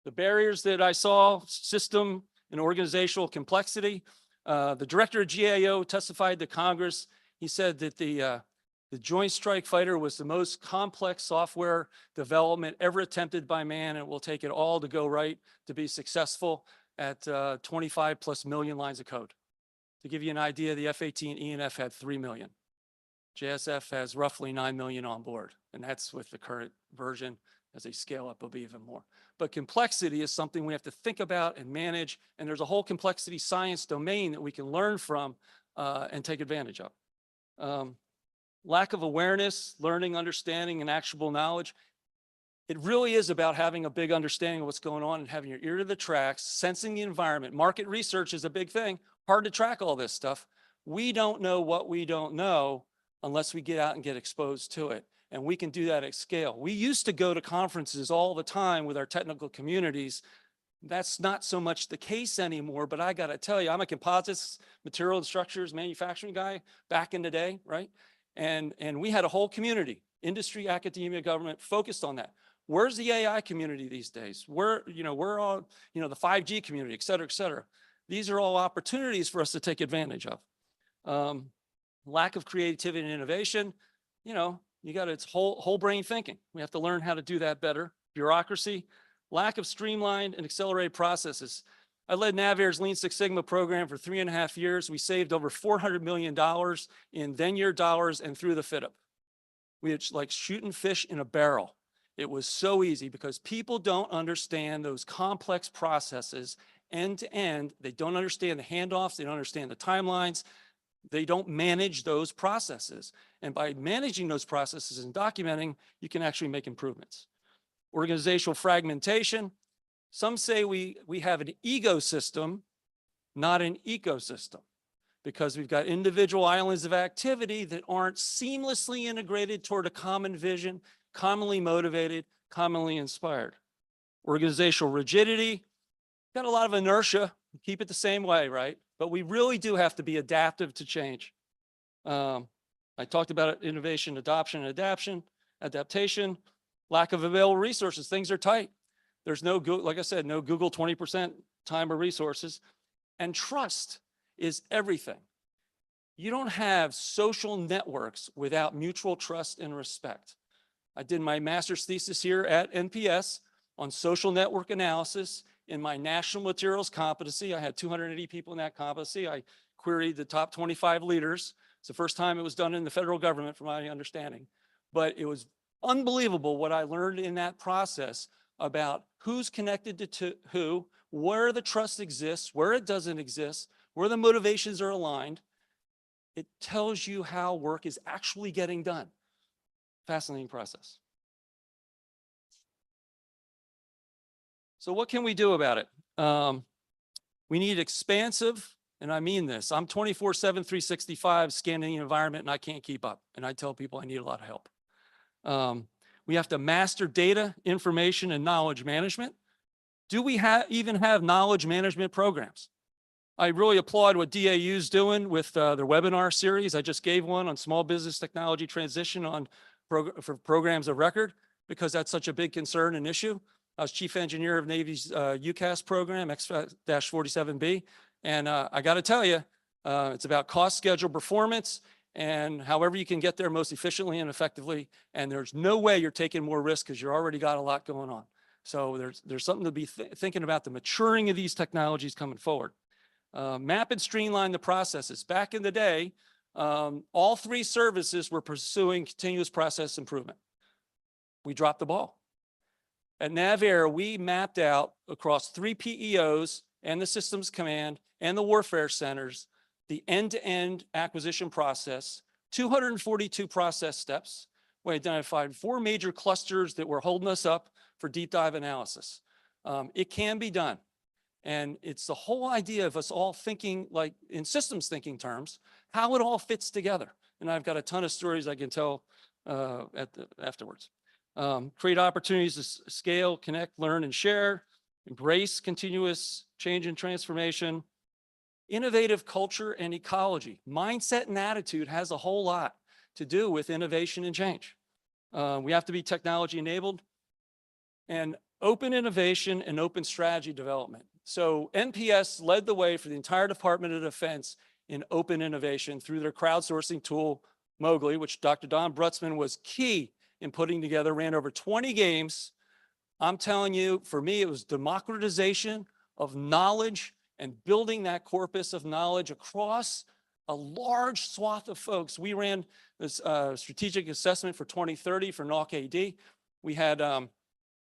The barriers that I saw, system and organizational complexity. The director of GAO testified to Congress. He said that the Joint Strike Fighter was the most complex software development ever attempted by man, and it will take it all to go right to be successful at 25+ million lines of code. To give you an idea, the F-18 ENF had 3 million. JSF has roughly 9 million on board, and that's with the current version. As they scale up, it'll be even more. But complexity is something we have to think about and manage, and there's a whole complexity science domain that we can learn from and take advantage of. Lack of awareness, learning, understanding, and actionable knowledge. It really is about having a big understanding of what's going on and having your ear to the tracks, sensing the environment. Market research is a big thing. Hard to track all this stuff. We don't know what we don't know unless we get out and get exposed to it. and we can do that at scale. We used to go to conferences all the time with our technical communities. That's not so much the case anymore, but I got to tell you, I'm a composites, material and structures manufacturing guy back in the day, right? And we had a whole community, industry, academia, government focused on that. Where's the AI community these days? We're all, the 5G community, et cetera, et cetera. These are all opportunities for us to take advantage of. Lack of creativity and innovation, you got it's whole brain thinking. We have to learn how to do that better. Bureaucracy, lack of streamlined and accelerated processes. I led Naviair's Lean Six Sigma program for 3.5 years. We saved over $400 million in then-year dollars and through the FITUP. We had like shooting fish in a barrel. It was so easy because people don't understand those complex processes end to end. They don't understand the handoffs. They don't understand the timelines. They don't manage those processes. And by managing those processes and documenting, you can actually make improvements. Organizational fragmentation. Some say we have an ecosystem, not an ecosystem, because we've got individual islands of activity that aren't seamlessly integrated toward a common vision, commonly motivated, commonly inspired. Organizational rigidity. Got a lot of inertia. Keep it the same way, right? But we really do have to be adaptive to change. I talked about it, innovation, adoption, and adaptation, lack of available resources. Things are tight. There's no, like I said, no Google 20% time or resources. And trust is everything. You don't have social networks without mutual trust and respect. I did my master's thesis here at NPS on social network analysis. In my national materials competency, I had 280 people in that competency. I queried the top 25 leaders. It's the first time it was done in the federal government, from my understanding. But it was unbelievable what I learned in that process about who's connected to who, where the trust exists, where it doesn't exist, where the motivations are aligned. It tells you how work is actually getting done. Fascinating process. So what can we do about it? We need expansive, and I mean this, I'm 24/7, 365 scanning the environment and I can't keep up. And I tell people I need a lot of help. We have to master data, information, and knowledge management. Do we even have knowledge management programs? I really applaud what DAU is doing with their webinar series. I just gave one on small business technology transition for programs of record, because that's such a big concern and issue. I was chief engineer of Navy's UCAS program, X-47B. And I got to tell you, it's about cost, schedule, performance, and however you can get there most efficiently and effectively. And there's no way you're taking more risk because you already got a lot going on. So there's something to be thinking about the maturing of these technologies coming forward. Map and streamline the processes. Back in the day, all three services were pursuing continuous process improvement. We dropped the ball. At Naviair, we mapped out across 3 PEOs and the systems command and the warfare centers, the end-to-end acquisition process, 242 process steps. We identified 4 major clusters that were holding us up for deep dive analysis. It can be done. And it's the whole idea of us all thinking like in systems thinking terms, how it all fits together. And I've got a ton of stories I can tell afterwards. Create opportunities to scale, connect, learn, and share. Embrace continuous change and transformation. Innovative culture and ecology. Mindset and attitude has a whole lot to do with innovation and change. We have to be technology enabled. And open innovation and open strategy development. So NPS led the way for the entire Department of Defense in open innovation through their crowdsourcing tool, Mowgli, which Dr. Don Brutzman was key in putting together, ran over 20 games. I'm telling you, for me, it was democratization of knowledge and building that corpus of knowledge across a large swath of folks. We ran this strategic assessment for 2030 for NOC AD. We had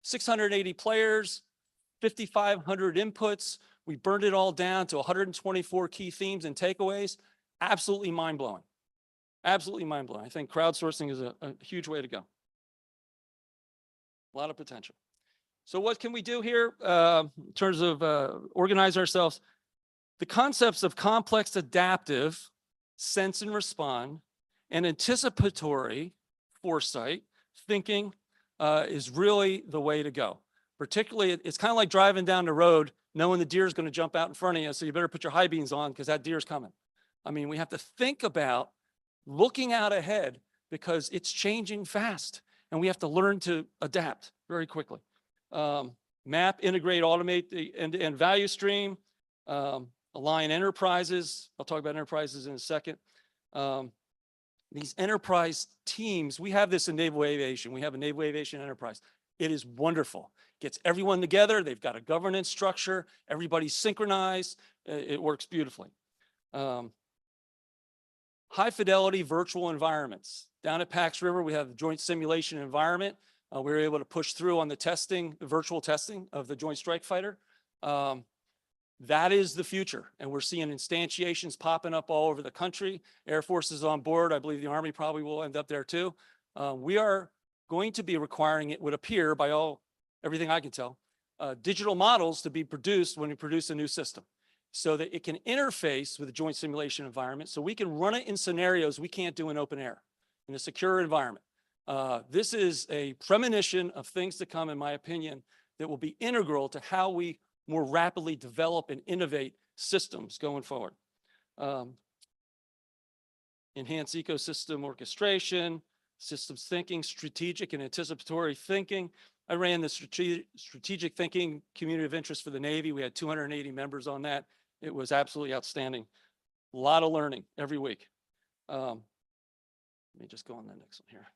680 players, 5,500 inputs. We burned it all down to 124 key themes and takeaways. Absolutely mind-blowing. Absolutely mind-blowing. I think crowdsourcing is a huge way to go. A lot of potential. So what can we do here in terms of organize ourselves? The concepts of complex, adaptive, sense and respond, and anticipatory foresight, thinking is really the way to go. Particularly, it's kind of like driving down the road, knowing the deer is going to jump out in front of you. So you better put your high beams on because that deer is coming. I mean, we have to think about looking out ahead because it's changing fast and we have to learn to adapt very quickly. Map, integrate, automate the end-to-end value stream, align enterprises. I'll talk about enterprises in a second. These enterprise teams, we have this in naval aviation. We have a naval aviation enterprise. It is wonderful. Gets everyone together. They've got a governance structure. Everybody's synchronized. It works beautifully. High fidelity virtual environments. Down at Pax River, we have the joint simulation environment. We were able to push through on the testing, the virtual testing of the Joint Strike Fighter. That is the future. And we're seeing instantiations popping up all over the country. Air Force is on board. I believe the Army probably will end up there too. We are going to be requiring, it would appear by everything I can tell, digital models to be produced when we produce a new system so that it can interface with the joint simulation environment so we can run it in scenarios we can't do in open air, in a secure environment. This is a premonition of things to come, in my opinion, that will be integral to how we more rapidly develop and innovate systems going forward. Enhanced ecosystem orchestration, systems thinking, strategic and anticipatory thinking. I ran the strategic thinking community of interest for the Navy. We had 280 members on that. It was absolutely outstanding. A lot of learning every week. Let me just go on the next one here.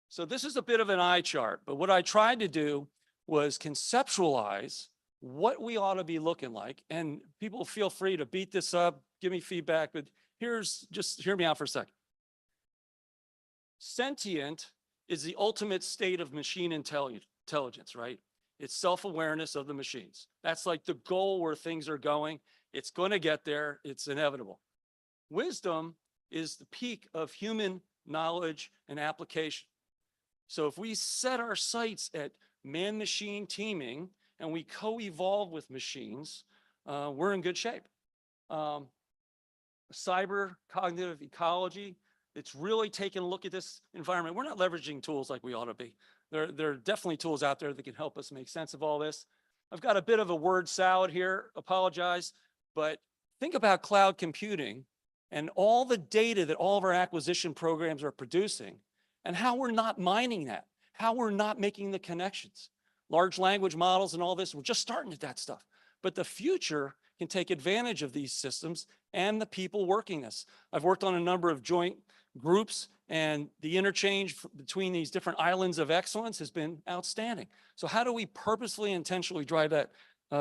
So this is a bit of an eye chart, but what I tried to do was conceptualize what we ought to be looking like. And people feel free to beat this up, give me feedback, but just hear me out for a second. Sentient is the ultimate state of machine intelligence, right? It's self-awareness of the machines. That's like the goal where things are going. It's going to get there. It's inevitable. Wisdom is the peak of human knowledge and application. So if we set our sights at man-machine teaming and we co-evolve with machines, we're in good shape. Cyber cognitive ecology, it's really taking a look at this environment. We're not leveraging tools like we ought to be. There are definitely tools out there that can help us make sense of all this. I've got a bit of a word salad here, apologize, but think about cloud computing and all the data that all of our acquisition programs are producing and how we're not mining that, how we're not making the connections. Large language models and all this, we're just starting at that stuff. But the future can take advantage of these systems and the people working this. I've worked on a number of joint groups and the interchange between these different islands of excellence has been outstanding. So how do we purposefully, intentionally drive that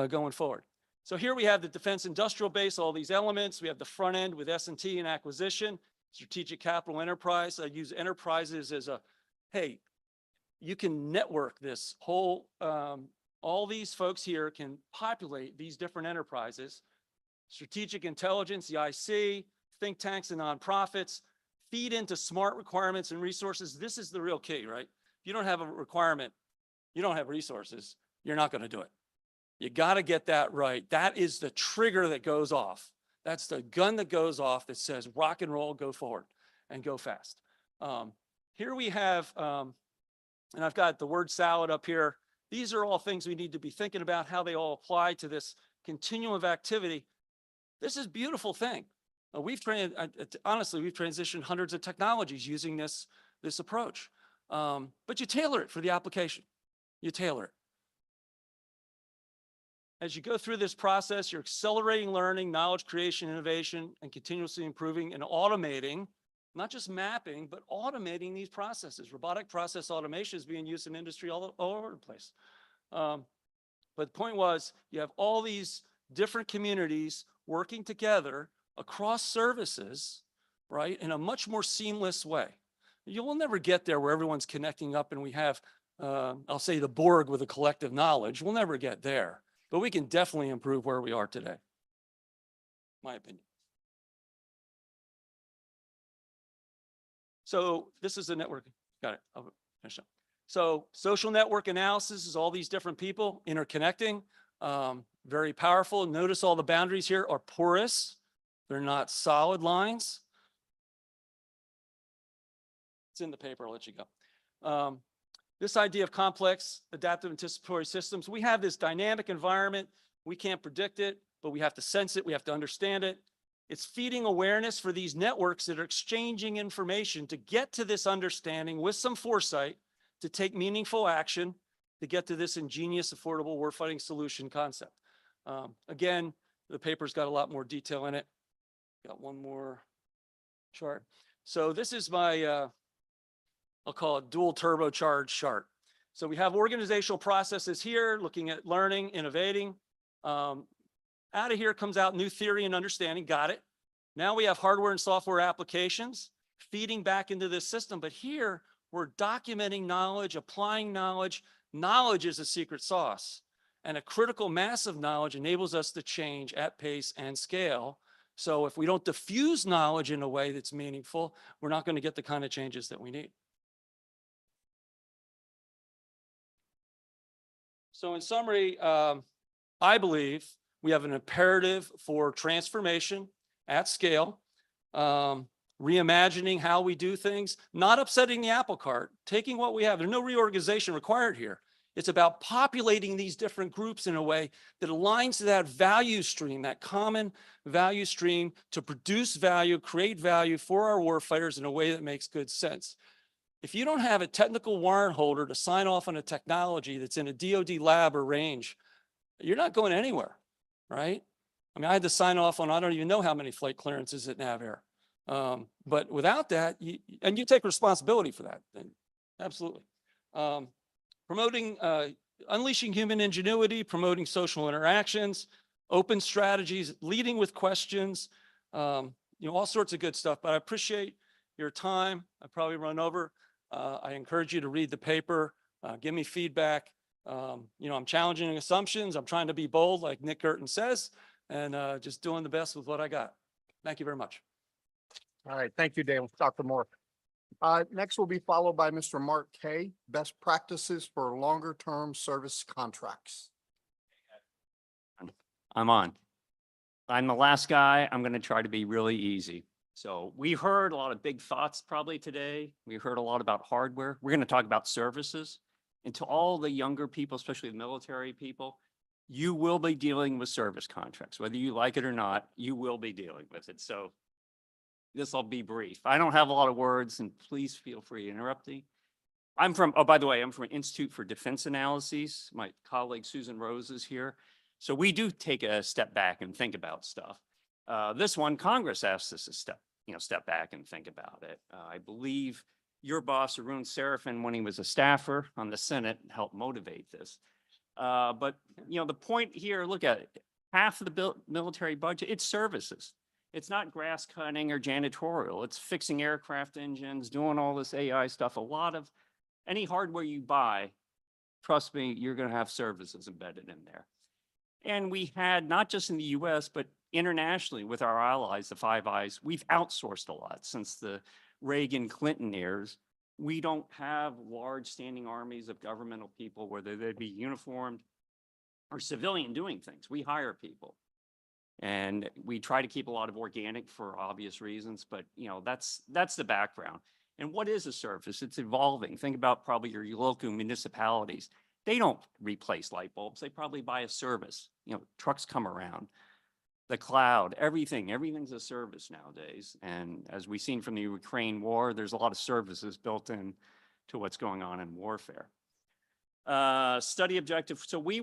going forward? So here we have the defense industrial base, all these elements. We have the front end with S&T and acquisition, strategic capital enterprise. I use enterprises as a, hey, you can network this whole, all these folks here can populate these different enterprises. Strategic intelligence, the IC, think tanks and nonprofits, feed into smart requirements and resources. This is the real key, right? If you don't have a requirement, you don't have resources, you're not going to do it. You got to get that right. That is the trigger that goes off. That's the gun that goes off that says rock and roll, go forward and go fast. Here we have, and I've got the word salad up here. These are all things we need to be thinking about, how they all apply to this continuum of activity. This is a beautiful thing. Honestly, we've transitioned hundreds of technologies using this approach. But you tailor it for the application. You tailor it. As you go through this process, you're accelerating learning, knowledge creation, innovation, and continuously improving and automating, not just mapping, but automating these processes. Robotic process automation is being used in industry all over the place. But the point was, you have all these different communities working together across services, right, in a much more seamless way. You will never get there where everyone's connecting up and we have, I'll say the Borg with a collective knowledge. We'll never get there, but we can definitely improve where we are today, my opinion. So this is a network. Got it. I'll finish up. So social network analysis is all these different people interconnecting. Very powerful. Notice all the boundaries here are porous. They're not solid lines. It's in the paper. I'll let you go. This idea of complex adaptive anticipatory systems, we have this dynamic environment. We can't predict it, but we have to sense it. We have to understand it. It's feeding awareness for these networks that are exchanging information to get to this understanding with some foresight to take meaningful action to get to this ingenious, affordable warfighting solution concept. Again, the paper's got a lot more detail in it. Got one more chart. So this is my, I'll call it dual turbocharged chart. So we have organizational processes here, looking at learning, innovating. Out of here comes out new theory and understanding. Got it. Now we have hardware and software applications feeding back into this system. But here we're documenting knowledge, applying knowledge. Knowledge is a secret sauce. And a critical mass of knowledge enables us to change at pace and scale. So if we don't diffuse knowledge in a way that's meaningful, we're not going to get the kind of changes that we need. So in summary, I believe we have an imperative for transformation at scale, reimagining how we do things, not upsetting the apple cart, taking what we have. There's no reorganization required here. It's about populating these different groups in a way that aligns to that value stream, that common value stream to produce value, create value for our warfighters in a way that makes good sense. If you don't have a technical warrant holder to sign off on a technology that's in a DoD lab or range, you're not going anywhere, right? I mean, I had to sign off on, I don't even know how many flight clearances at NavAir. But without that, and you take responsibility for that, absolutely. Promoting, unleashing human ingenuity, promoting social interactions, open strategies, leading with questions, all sorts of good stuff. But I appreciate your time. I probably run over. I encourage you to read the paper, give me feedback. I'm challenging assumptions. I'm trying to be bold, like Nick Girton says, and just doing the best with what I got. Thank you very much. All right, thank you, Dr. Moore. Next will be followed by Mr. Mark Kay, best practices for longer-term service contracts. I'm on. I'm the last guy. I'm going to try to be really easy. So we heard a lot of big thoughts probably today. We heard a lot about hardware. We're going to talk about services. And to all the younger people, especially the military people, you will be dealing with service contracts. Whether you like it or not, you will be dealing with it. So this will be brief. I don't have a lot of words, and please feel free to interrupt me. By the way, I'm from Institute for Defense Analyses. My colleague Susan Rose is here. So we do take a step back and think about stuff. This one, Congress asked us to step back and think about it. I believe your boss, Arun Serafin, when he was a staffer on the Senate, helped motivate this. But the point here, look at it. Half of the military budget, it's services. It's not grass cutting or janitorial. It's fixing aircraft engines, doing all this AI stuff. A lot of any hardware you buy, trust me, you're going to have services embedded in there. And we had, not just in the US, but internationally with our allies, the Five Eyes, we've outsourced a lot since the Reagan-Clinton years. We don't have large standing armies of governmental people, whether they be uniformed or civilian doing things. We hire people. And we try to keep a lot of organic for obvious reasons, but that's the background. And what is a service? It's evolving. Think about probably your local municipalities. They don't replace light bulbs. They probably buy a service. Trucks come around. The cloud, everything's a service nowadays. And as we've seen from the Ukraine war, there's a lot of services built in to what's going on in warfare. Study objective. So we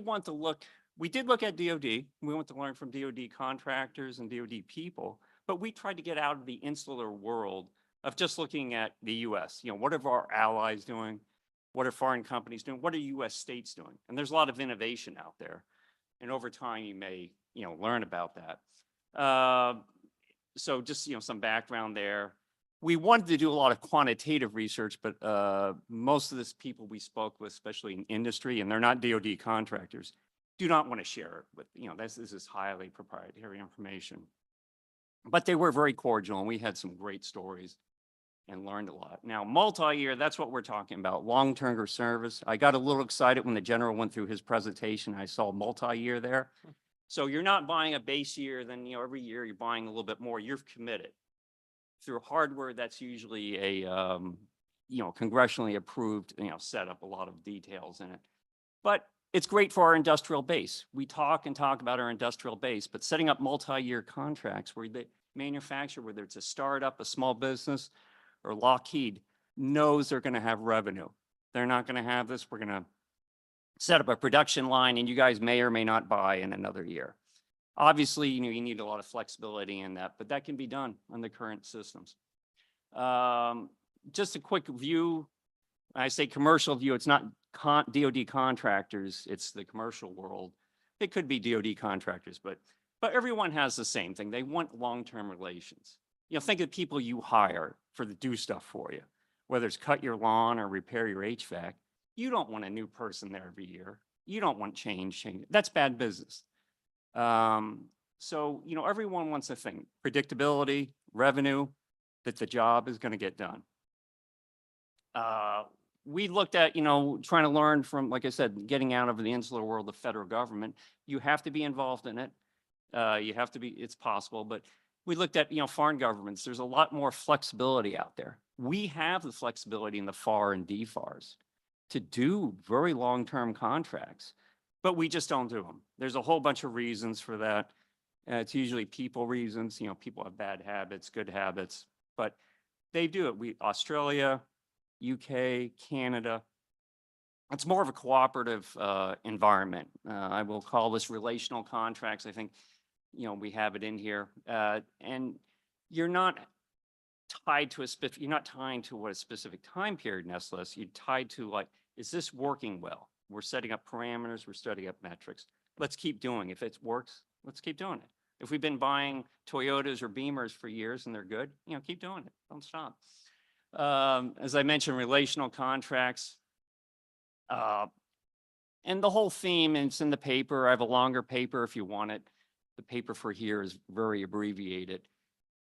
did look at DoD. We want to learn from DoD contractors and DoD people, but we tried to get out of the insular world of just looking at the US. What are our allies doing? What are foreign companies doing? What are US states doing? And there's a lot of innovation out there. And over time, you may, learn about that. So just, some background there. We wanted to do a lot of quantitative research, but most of this people we spoke with, especially in industry, and they're not DoD contractors, do not want to share it with, this is highly proprietary information. But they were very cordial, and we had some great stories and learned a lot. Now, multi-year, that's what we're talking about, long-term service. I got a little excited when the general went through his presentation. I saw multi-year there. So you're not buying a base year, then every year you're buying a little bit more. You're committed. Through hardware, that's usually a congressionally approved, set up a lot of details in it. But it's great for our industrial base. We talk and talk about our industrial base, but setting up multi-year contracts where the manufacturer, whether it's a startup, a small business, or Lockheed, knows they're going to have revenue. They're not going to have this. We're going to set up a production line and you guys may or may not buy in another year. Obviously, you need a lot of flexibility in that, but that can be done on the current systems. Just a quick view. I say commercial view, it's not DoD contractors, it's the commercial world. It could be DoD contractors, but everyone has the same thing. They want long-term relations. Think of people you hire to do stuff for you, whether it's cut your lawn or repair your HVAC. You don't want a new person there every year. You don't want change. That's bad business. So, everyone wants a thing, predictability, revenue, that the job is going to get done. We looked at, trying to learn from, like I said, getting out of the insular world of federal government. You have to be involved in it. You have to be, it's possible, but we looked at, foreign governments. There's a lot more flexibility out there. We have the flexibility in the FAR and DFARS to do very long-term contracts, but we just don't do them. There's a whole bunch of reasons for that. It's usually people reasons, people have bad habits, good habits, but they do it. Australia, UK, Canada, it's more of a cooperative environment. I will call this relational contracts. I think, we have it in here. And you're not tied to you're not tying to what a specific time period necessarily. You're tied to like, is this working well? We're setting up parameters, we're setting up metrics. Let's keep doing it. If it works, let's keep doing it. If we've been buying Toyotas or Beamers for years and they're good, keep doing it. Don't stop. As I mentioned, relational contracts. And the whole theme, and it's in the paper. I have a longer paper if you want it. The paper for here is very abbreviated.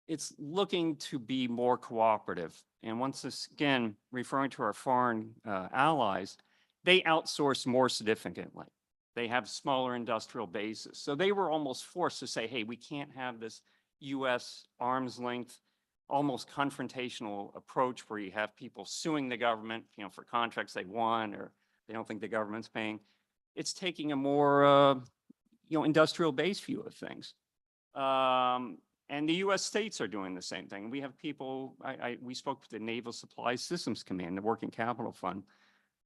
It's looking to be more cooperative. And once this, again, referring to our foreign allies, they outsource more significantly. They have smaller industrial bases. So they were almost forced to say, hey, we can't have this US arm's length, almost confrontational approach where you have people suing the government, for contracts they won or they don't think the government's paying. It's taking a more, industrial base view of things. And the US states are doing the same thing. We have people, we spoke with the Naval Supply Systems Command, the Working Capital Fund.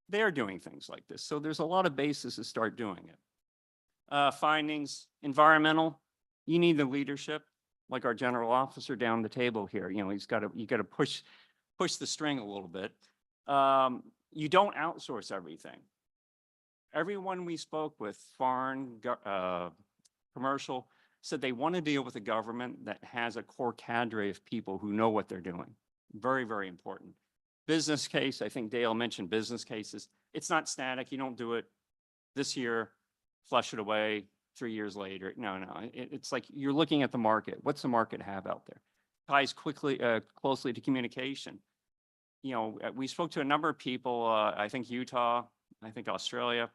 They're doing things like this. So there's a lot of basis to start doing it. Findings, environmental, you need the leadership, like our general officer down the table here. You got to push the string a little bit. You don't outsource everything. Everyone we spoke with, foreign, commercial, said they want to deal with a government that has a core cadre of people who know what they're doing. Very, very important. Business case, I think Dale mentioned business cases. It's not static. You don't do it this year, flush it away 3 years later. No. It's like you're looking at the market. What's the market have out there? Ties closely to communication. We spoke to a number of people, I think Utah, I think Australia,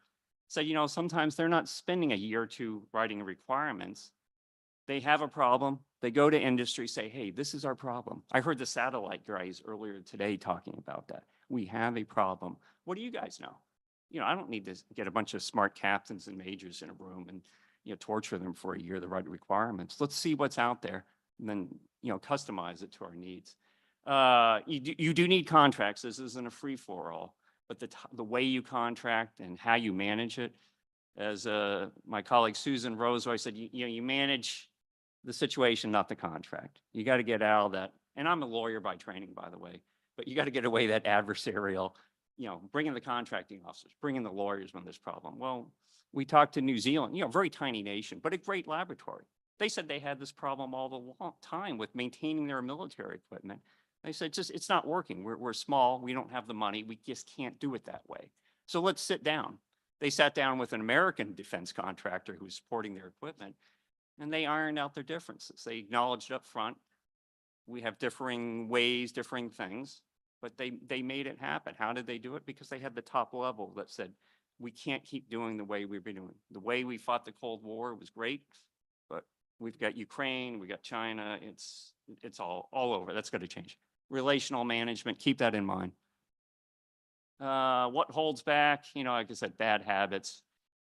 said, sometimes they're not spending a year or two writing requirements. They have a problem. They go to industry, say, hey, this is our problem. I heard the satellite guys earlier today talking about that. We have a problem. What do you guys know? I don't need to get a bunch of smart captains and majors in a room and, torture them for a year to write requirements. Let's see what's out there and then, customize it to our needs. You do need contracts. This isn't a free-for-all, but the way you contract and how you manage it, as my colleague Susan Rose always said, you manage the situation, not the contract. You got to get out of that. And I'm a lawyer by training, by the way, but you got to get away that adversarial, bring in the contracting officers, bring in the lawyers when there's problem. Well, we talked to New Zealand, very tiny nation, but a great laboratory. They said they had this problem all the time with maintaining their military equipment. They said, it's not working. We're small. We don't have the money. We just can't do it that way. So let's sit down. They sat down with an American defense contractor who's supporting their equipment, and they ironed out their differences. They acknowledged up front, we have differing ways, differing things, but they made it happen. How did they do it? Because they had the top level that said, we can't keep doing the way we've been doing. The way we fought the Cold War was great, but we've got Ukraine, we got China, it's all over. That's got to change. Relational management, keep that in mind. What holds back, like I said, bad habits.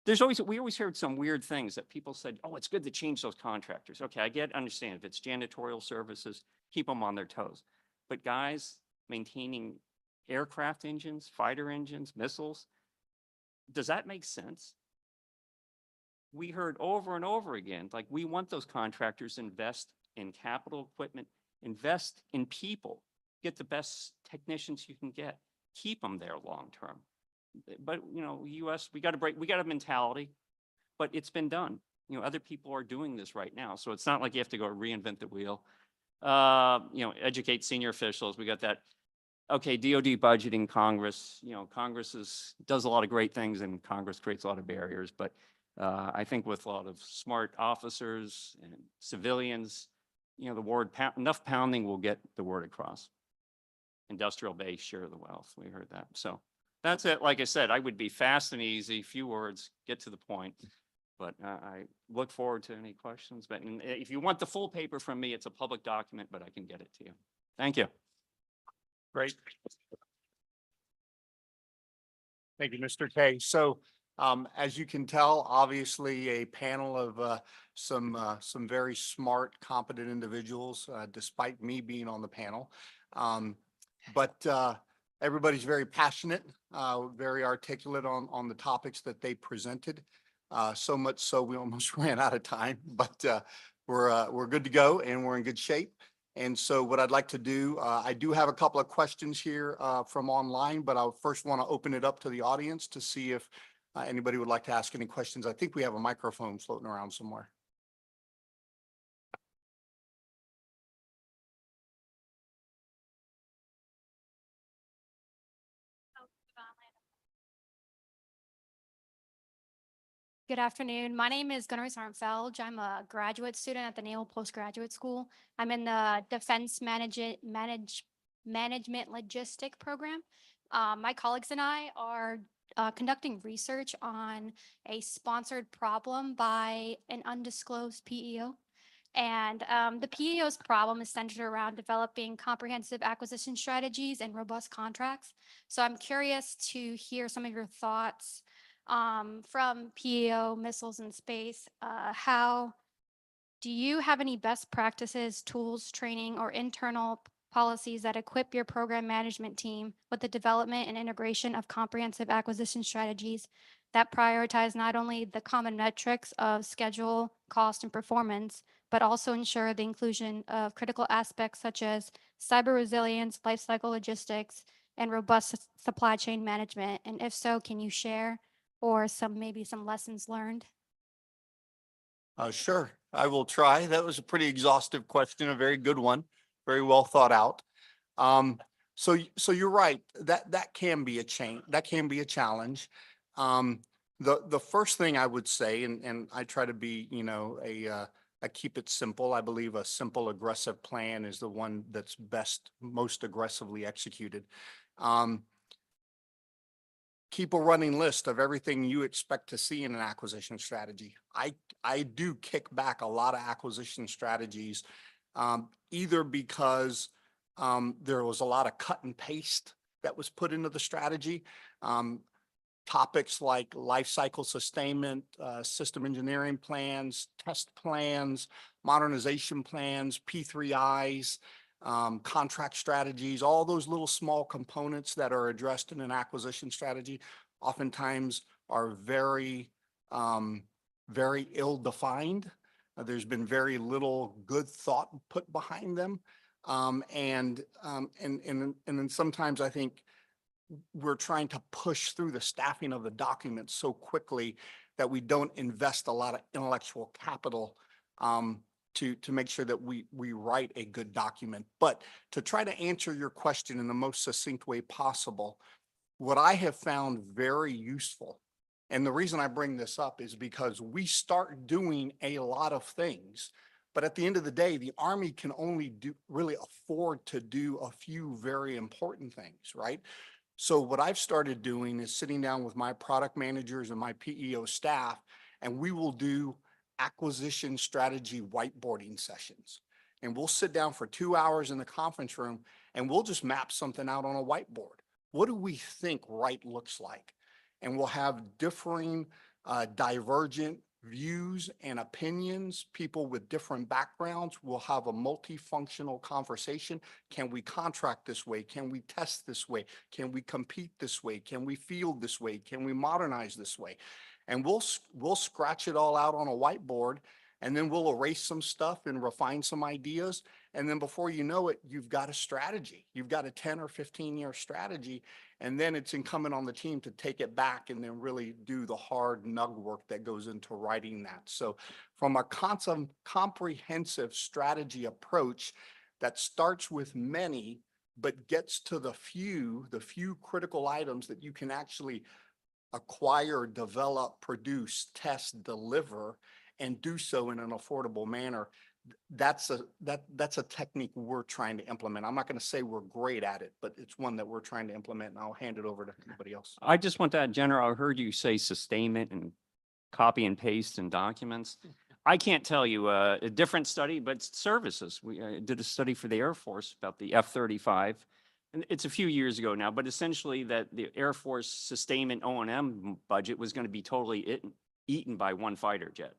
We always heard some weird things that people said, oh, it's good to change those contractors. Okay, understand if it's janitorial services, keep them on their toes. But guys, maintaining aircraft engines, fighter engines, missiles, does that make sense? We heard over and over again, like we want those contractors to invest in capital equipment, invest in people, get the best technicians you can get, keep them there long-term. But, US, we got a mentality, but it's been done. Other people are doing this right now. So it's not like you have to go reinvent the wheel. Educate senior officials. We got that. Okay, DOD budgeting, Congress, Congress does a lot of great things and Congress creates a lot of barriers. But I think with a lot of smart officers and civilians, the word enough pounding will get the word across. Industrial base, share the wealth. We heard that. So that's it. Like I said, I would be fast and easy, few words, get to the point. But I look forward to any questions. But if you want the full paper from me, it's a public document, but I can get it to you. Thank you. Great. Thank you, Mr. Kay. So as you can tell, obviously a panel of some very smart, competent individuals, despite me being on the panel. But everybody's very passionate, very articulate on the topics that they presented. So much so we almost ran out of time, but we're good to go and we're in good shape. And so what I'd like to do, I do have a couple of questions here from online, but I first want to open it up to the audience to see if anybody would like to ask any questions. I think we have a microphone floating around somewhere. Good afternoon. My name is Gunnar Sarnfeld. I'm a graduate student at the Naval Postgraduate School. I'm in the Defense Management Logistic program. My colleagues and I are conducting research on a sponsored problem by an undisclosed PEO. And the PEO's problem is centered around developing comprehensive acquisition strategies and robust contracts. So I'm curious to hear some of your thoughts from PEO, Missiles in Space. How do you have any best practices, tools, training, or internal policies that equip your program management team with the development and integration of comprehensive acquisition strategies that prioritize not only the common metrics of schedule, cost, and performance, but also ensure the inclusion of critical aspects such as cyber resilience, lifecycle logistics, and robust supply chain management? And if so, can you share or maybe some lessons learned? Sure, I will try. That was a pretty exhaustive question, a very good one, very well thought out. So you're right, that can be a challenge. The first thing I would say, and I try to be, I keep it simple. I believe a simple, aggressive plan is the one that's most aggressively executed. Keep a running list of everything you expect to see in an acquisition strategy. I do kick back a lot of acquisition strategies, either because there was a lot of cut and paste that was put into the strategy. Topics like life cycle sustainment, system engineering plans, test plans, modernization plans, P3Is, contract strategies, all those little small components that are addressed in an acquisition strategy oftentimes are very, very ill-defined. There's been very little good thought put behind them. And then sometimes I think we're trying to push through the staffing of the documents so quickly that we don't invest a lot of intellectual capital to make sure that we write a good document. But to try to answer your question in the most succinct way possible, what I have found very useful, and the reason I bring this up is because we start doing a lot of things, but at the end of the day, the Army can only really afford to do a few very important things, right? So what I've started doing is sitting down with my product managers and my PEO staff, and we will do acquisition strategy whiteboarding sessions. And we'll sit down for 2 hours in the conference room and we'll just map something out on a whiteboard. what do we think right looks like? And we'll have differing, divergent views and opinions, people with different backgrounds. We'll have a multifunctional conversation. Can we contract this way? Can we test this way? Can we compete this way? Can we field this way? Can we modernize this way? And we'll scratch it all out on a whiteboard, and then we'll erase some stuff and refine some ideas. And then before you know it, you've got a strategy. You've got a 10 or 15-year strategy. And then it's incumbent on the team to take it back and then really do the hard nug work that goes into writing that. So from a comprehensive strategy approach that starts with many, but gets to the few critical items that you can actually acquire, develop, produce, test, deliver, and do so in an affordable manner. That's a technique we're trying to implement. I'm not going to say we're great at it, but it's one that we're trying to implement, and I'll hand it over to anybody else. I just want to add, General, I heard you say sustainment and copy and paste in documents. I can't tell you a different study, but services. We did a study for the Air Force about the F-35. And it's a few years ago now, but essentially that the Air Force sustainment O&M budget was going to be totally eaten by one fighter jet.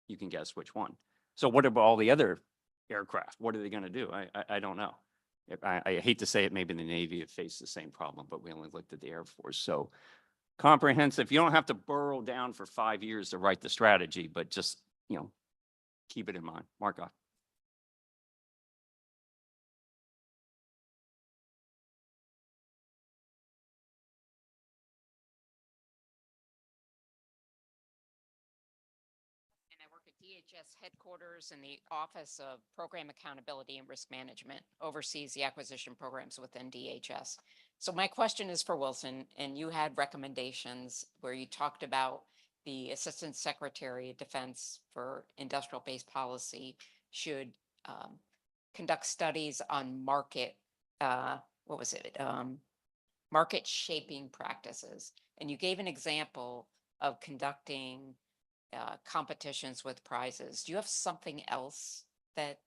You can guess which one. So what about all the other aircraft? What are they going to do? I don't know. I hate to say it, maybe the Navy have faced the same problem, but we only looked at the Air Force. So comprehensive, you don't have to burrow down for 5 years to write the strategy, but just, keep it in mind. Mark off. And I work at DHS headquarters in the Office of Program Accountability and Risk Management, oversees the acquisition programs within DHS. So my question is for Wilson, and you had recommendations where you talked about the Assistant Secretary of Defense for Industrial-Based Policy should conduct studies on market, market shaping practices. And you gave an example of conducting competitions with prizes. Do you have something else that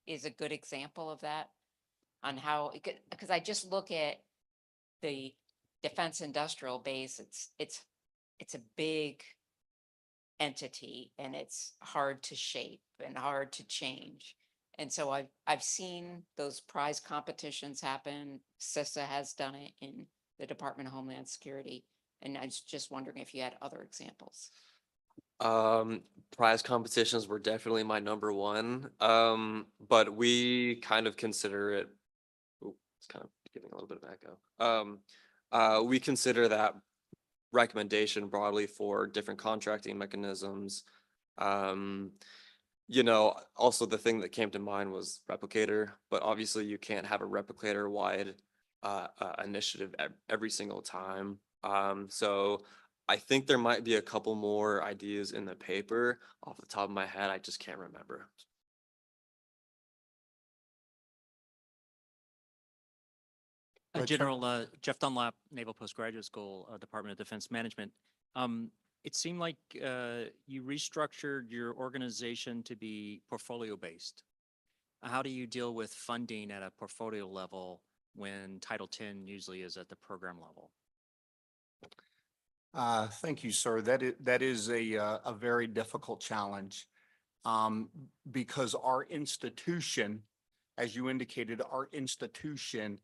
is a good example of that? On how, because I just look at the defense industrial base, it's a big entity, and it's hard to shape and hard to change. And so I've seen those prize competitions happen. CISA has done it in the Department of Homeland Security. And I was just wondering if you had other examples. Prize competitions were definitely my number one. But we kind of consider it, it's kind of giving a little bit of echo. We consider that recommendation broadly for different contracting mechanisms. Also the thing that came to mind was Replicator, but obviously you can't have a Replicator wide initiative every single time. So I think there might be a couple more ideas in the paper. Off the top of my head, I just can't remember. General Jeff Dunlap, Naval Postgraduate School, Department of Defense Management. It seemed like you restructured your organization to be portfolio based. How do you deal with funding at a portfolio level when Title X usually is at the program level? Thank you, sir. That is a very difficult challenge, because our institution, as you indicated, our institution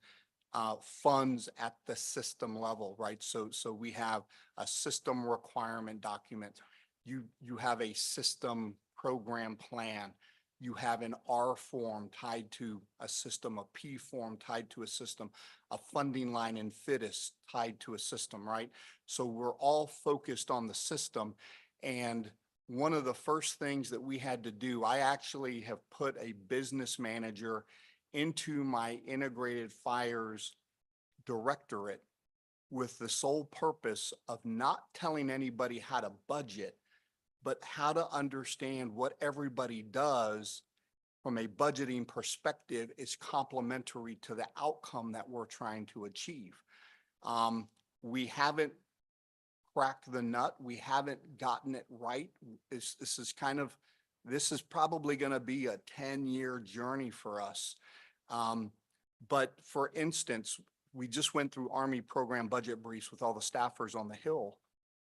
funds at the system level, right? So we have a system requirement document. You have a system program plan. You have an R form tied to a system, a P form tied to a system, a funding line in FITIS tied to a system, right? So we're all focused on the system. And one of the first things that we had to do, I actually have put a business manager into my integrated fires directorate with the sole purpose of not telling anybody how to budget, but how to understand what everybody does from a budgeting perspective is complementary to the outcome that we're trying to achieve. We haven't cracked the nut. We haven't gotten it right. This is probably going to be a 10-year journey for us. But for instance, we just went through Army program budget briefs with all the staffers on the Hill.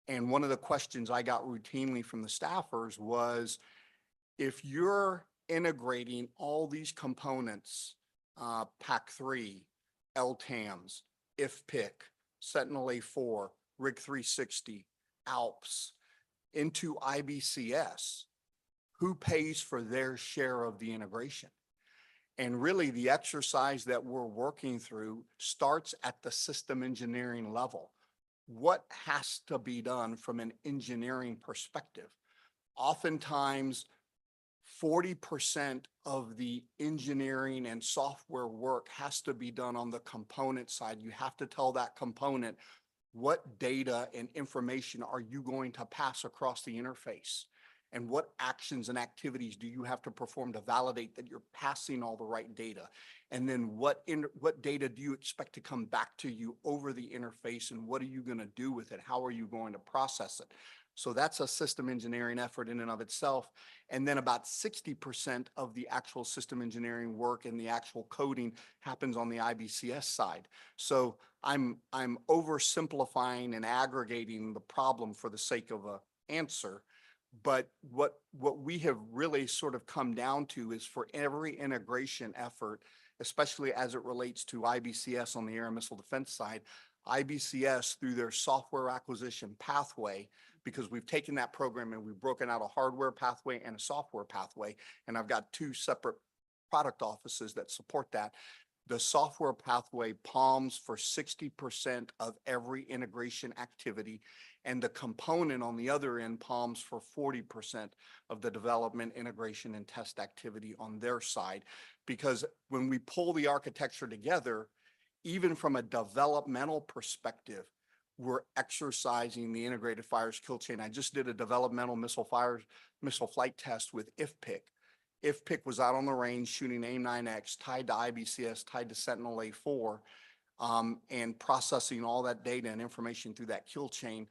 And one of the questions I got routinely from the staffers was, if you're integrating all these components, PAC-3, LTAMs, IFPC, Sentinel A4, Rig 360, ALPS, into IBCS, who pays for their share of the integration? And really, the exercise that we're working through starts at the system engineering level. What has to be done from an engineering perspective? Oftentimes, 40% of the engineering and software work has to be done on the component side. You have to tell that component, what data and information are you going to pass across the interface? And what actions and activities do you have to perform to validate that you're passing all the right data? And then what data do you expect to come back to you over the interface, and what are you going to do with it? How are you going to process it? So that's a system engineering effort in and of itself. And then about 60% of the actual system engineering work and the actual coding happens on the IBCS side. So I'm oversimplifying and aggregating the problem for the sake of an answer. But what we have really sort of come down to is, for every integration effort, especially as it relates to IBCS on the air and missile defense side, IBCS, through their software acquisition pathway, because we've taken that program and we've broken out a hardware pathway and a software pathway, and I've got two separate product offices that support that. The software pathway palms for 60% of every integration activity, and the component on the other end palms for 40% of the development, integration, and test activity on their side. Because when we pull the architecture together, even from a developmental perspective, we're exercising the integrated fires kill chain. I just did a developmental missile flight test with IFPC. IFPC was out on the range shooting AIM-9X, tied to IBCS, tied to Sentinel A4, and processing all that data and information through that kill chain.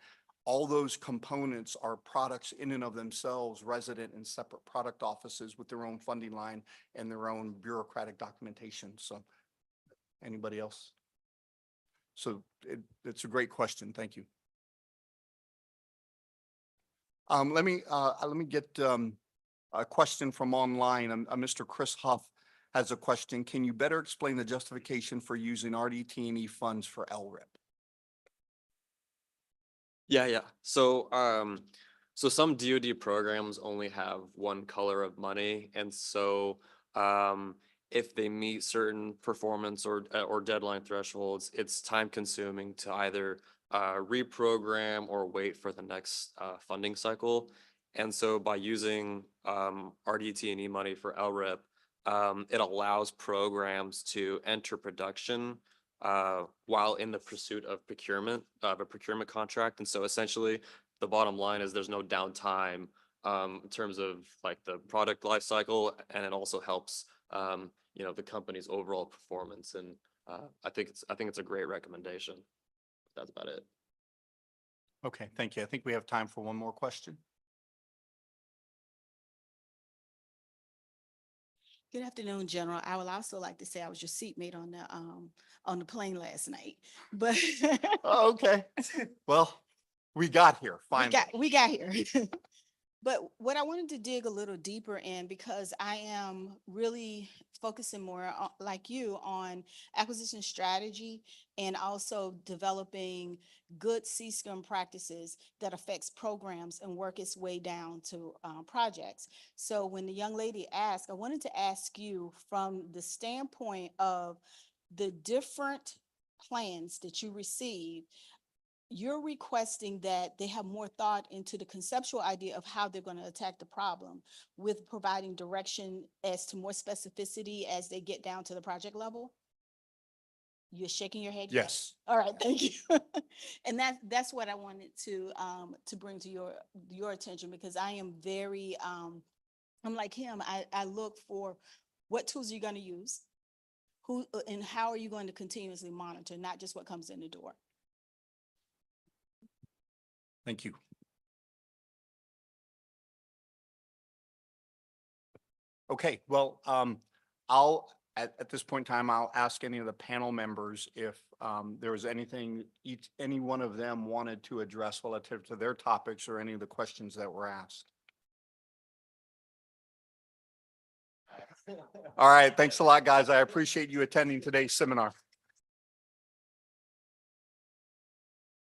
All those components are products in and of themselves, resident in separate product offices with their own funding line and their own bureaucratic documentation. So anybody else? So it's a great question. Thank you. Let me get a question from online. Mr. Chris Huff has a question. Can you better explain the justification for using RDT&E funds for LRIP? Yeah. So some DoD programs only have one color of money, and so if they meet certain performance or deadline thresholds, it's time consuming to either reprogram or wait for the next funding cycle. And so by using RDT&E money for LRIP, it allows programs to enter production while in the pursuit of a procurement contract. And so essentially, the bottom line is there's no downtime in terms of like the product life cycle, and it also helps the company's overall performance. And I think it's a great recommendation. That's about it. Okay, thank you. I think we have time for one more question. Good afternoon, General. I would also like to say I was your seatmate on the plane last night, but Oh, okay. Well, we got here finally. we got here. But what I wanted to dig a little deeper in, because I am really focusing more like you on acquisition strategy and also developing good CSCM practices that affects programs and work its way down to projects. So when the young lady asked, I wanted to ask you from the standpoint of the different plans that you receive. You're requesting that they have more thought into the conceptual idea of how they're going to attack the problem, with providing direction as to more specificity as they get down to the project level? You're shaking your head? Yes. All right, thank you. And that's what I wanted to bring to your attention, because I am very, I'm like him. I look for what tools you're going to use, who and how are you going to continuously monitor, not just what comes in the door. Thank you. Okay, well, I'll at this point in time, I'll ask any of the panel members if there was anything any one of them wanted to address relative to their topics or any of the questions that were asked. All right, thanks a lot, guys. I appreciate you attending today's seminar.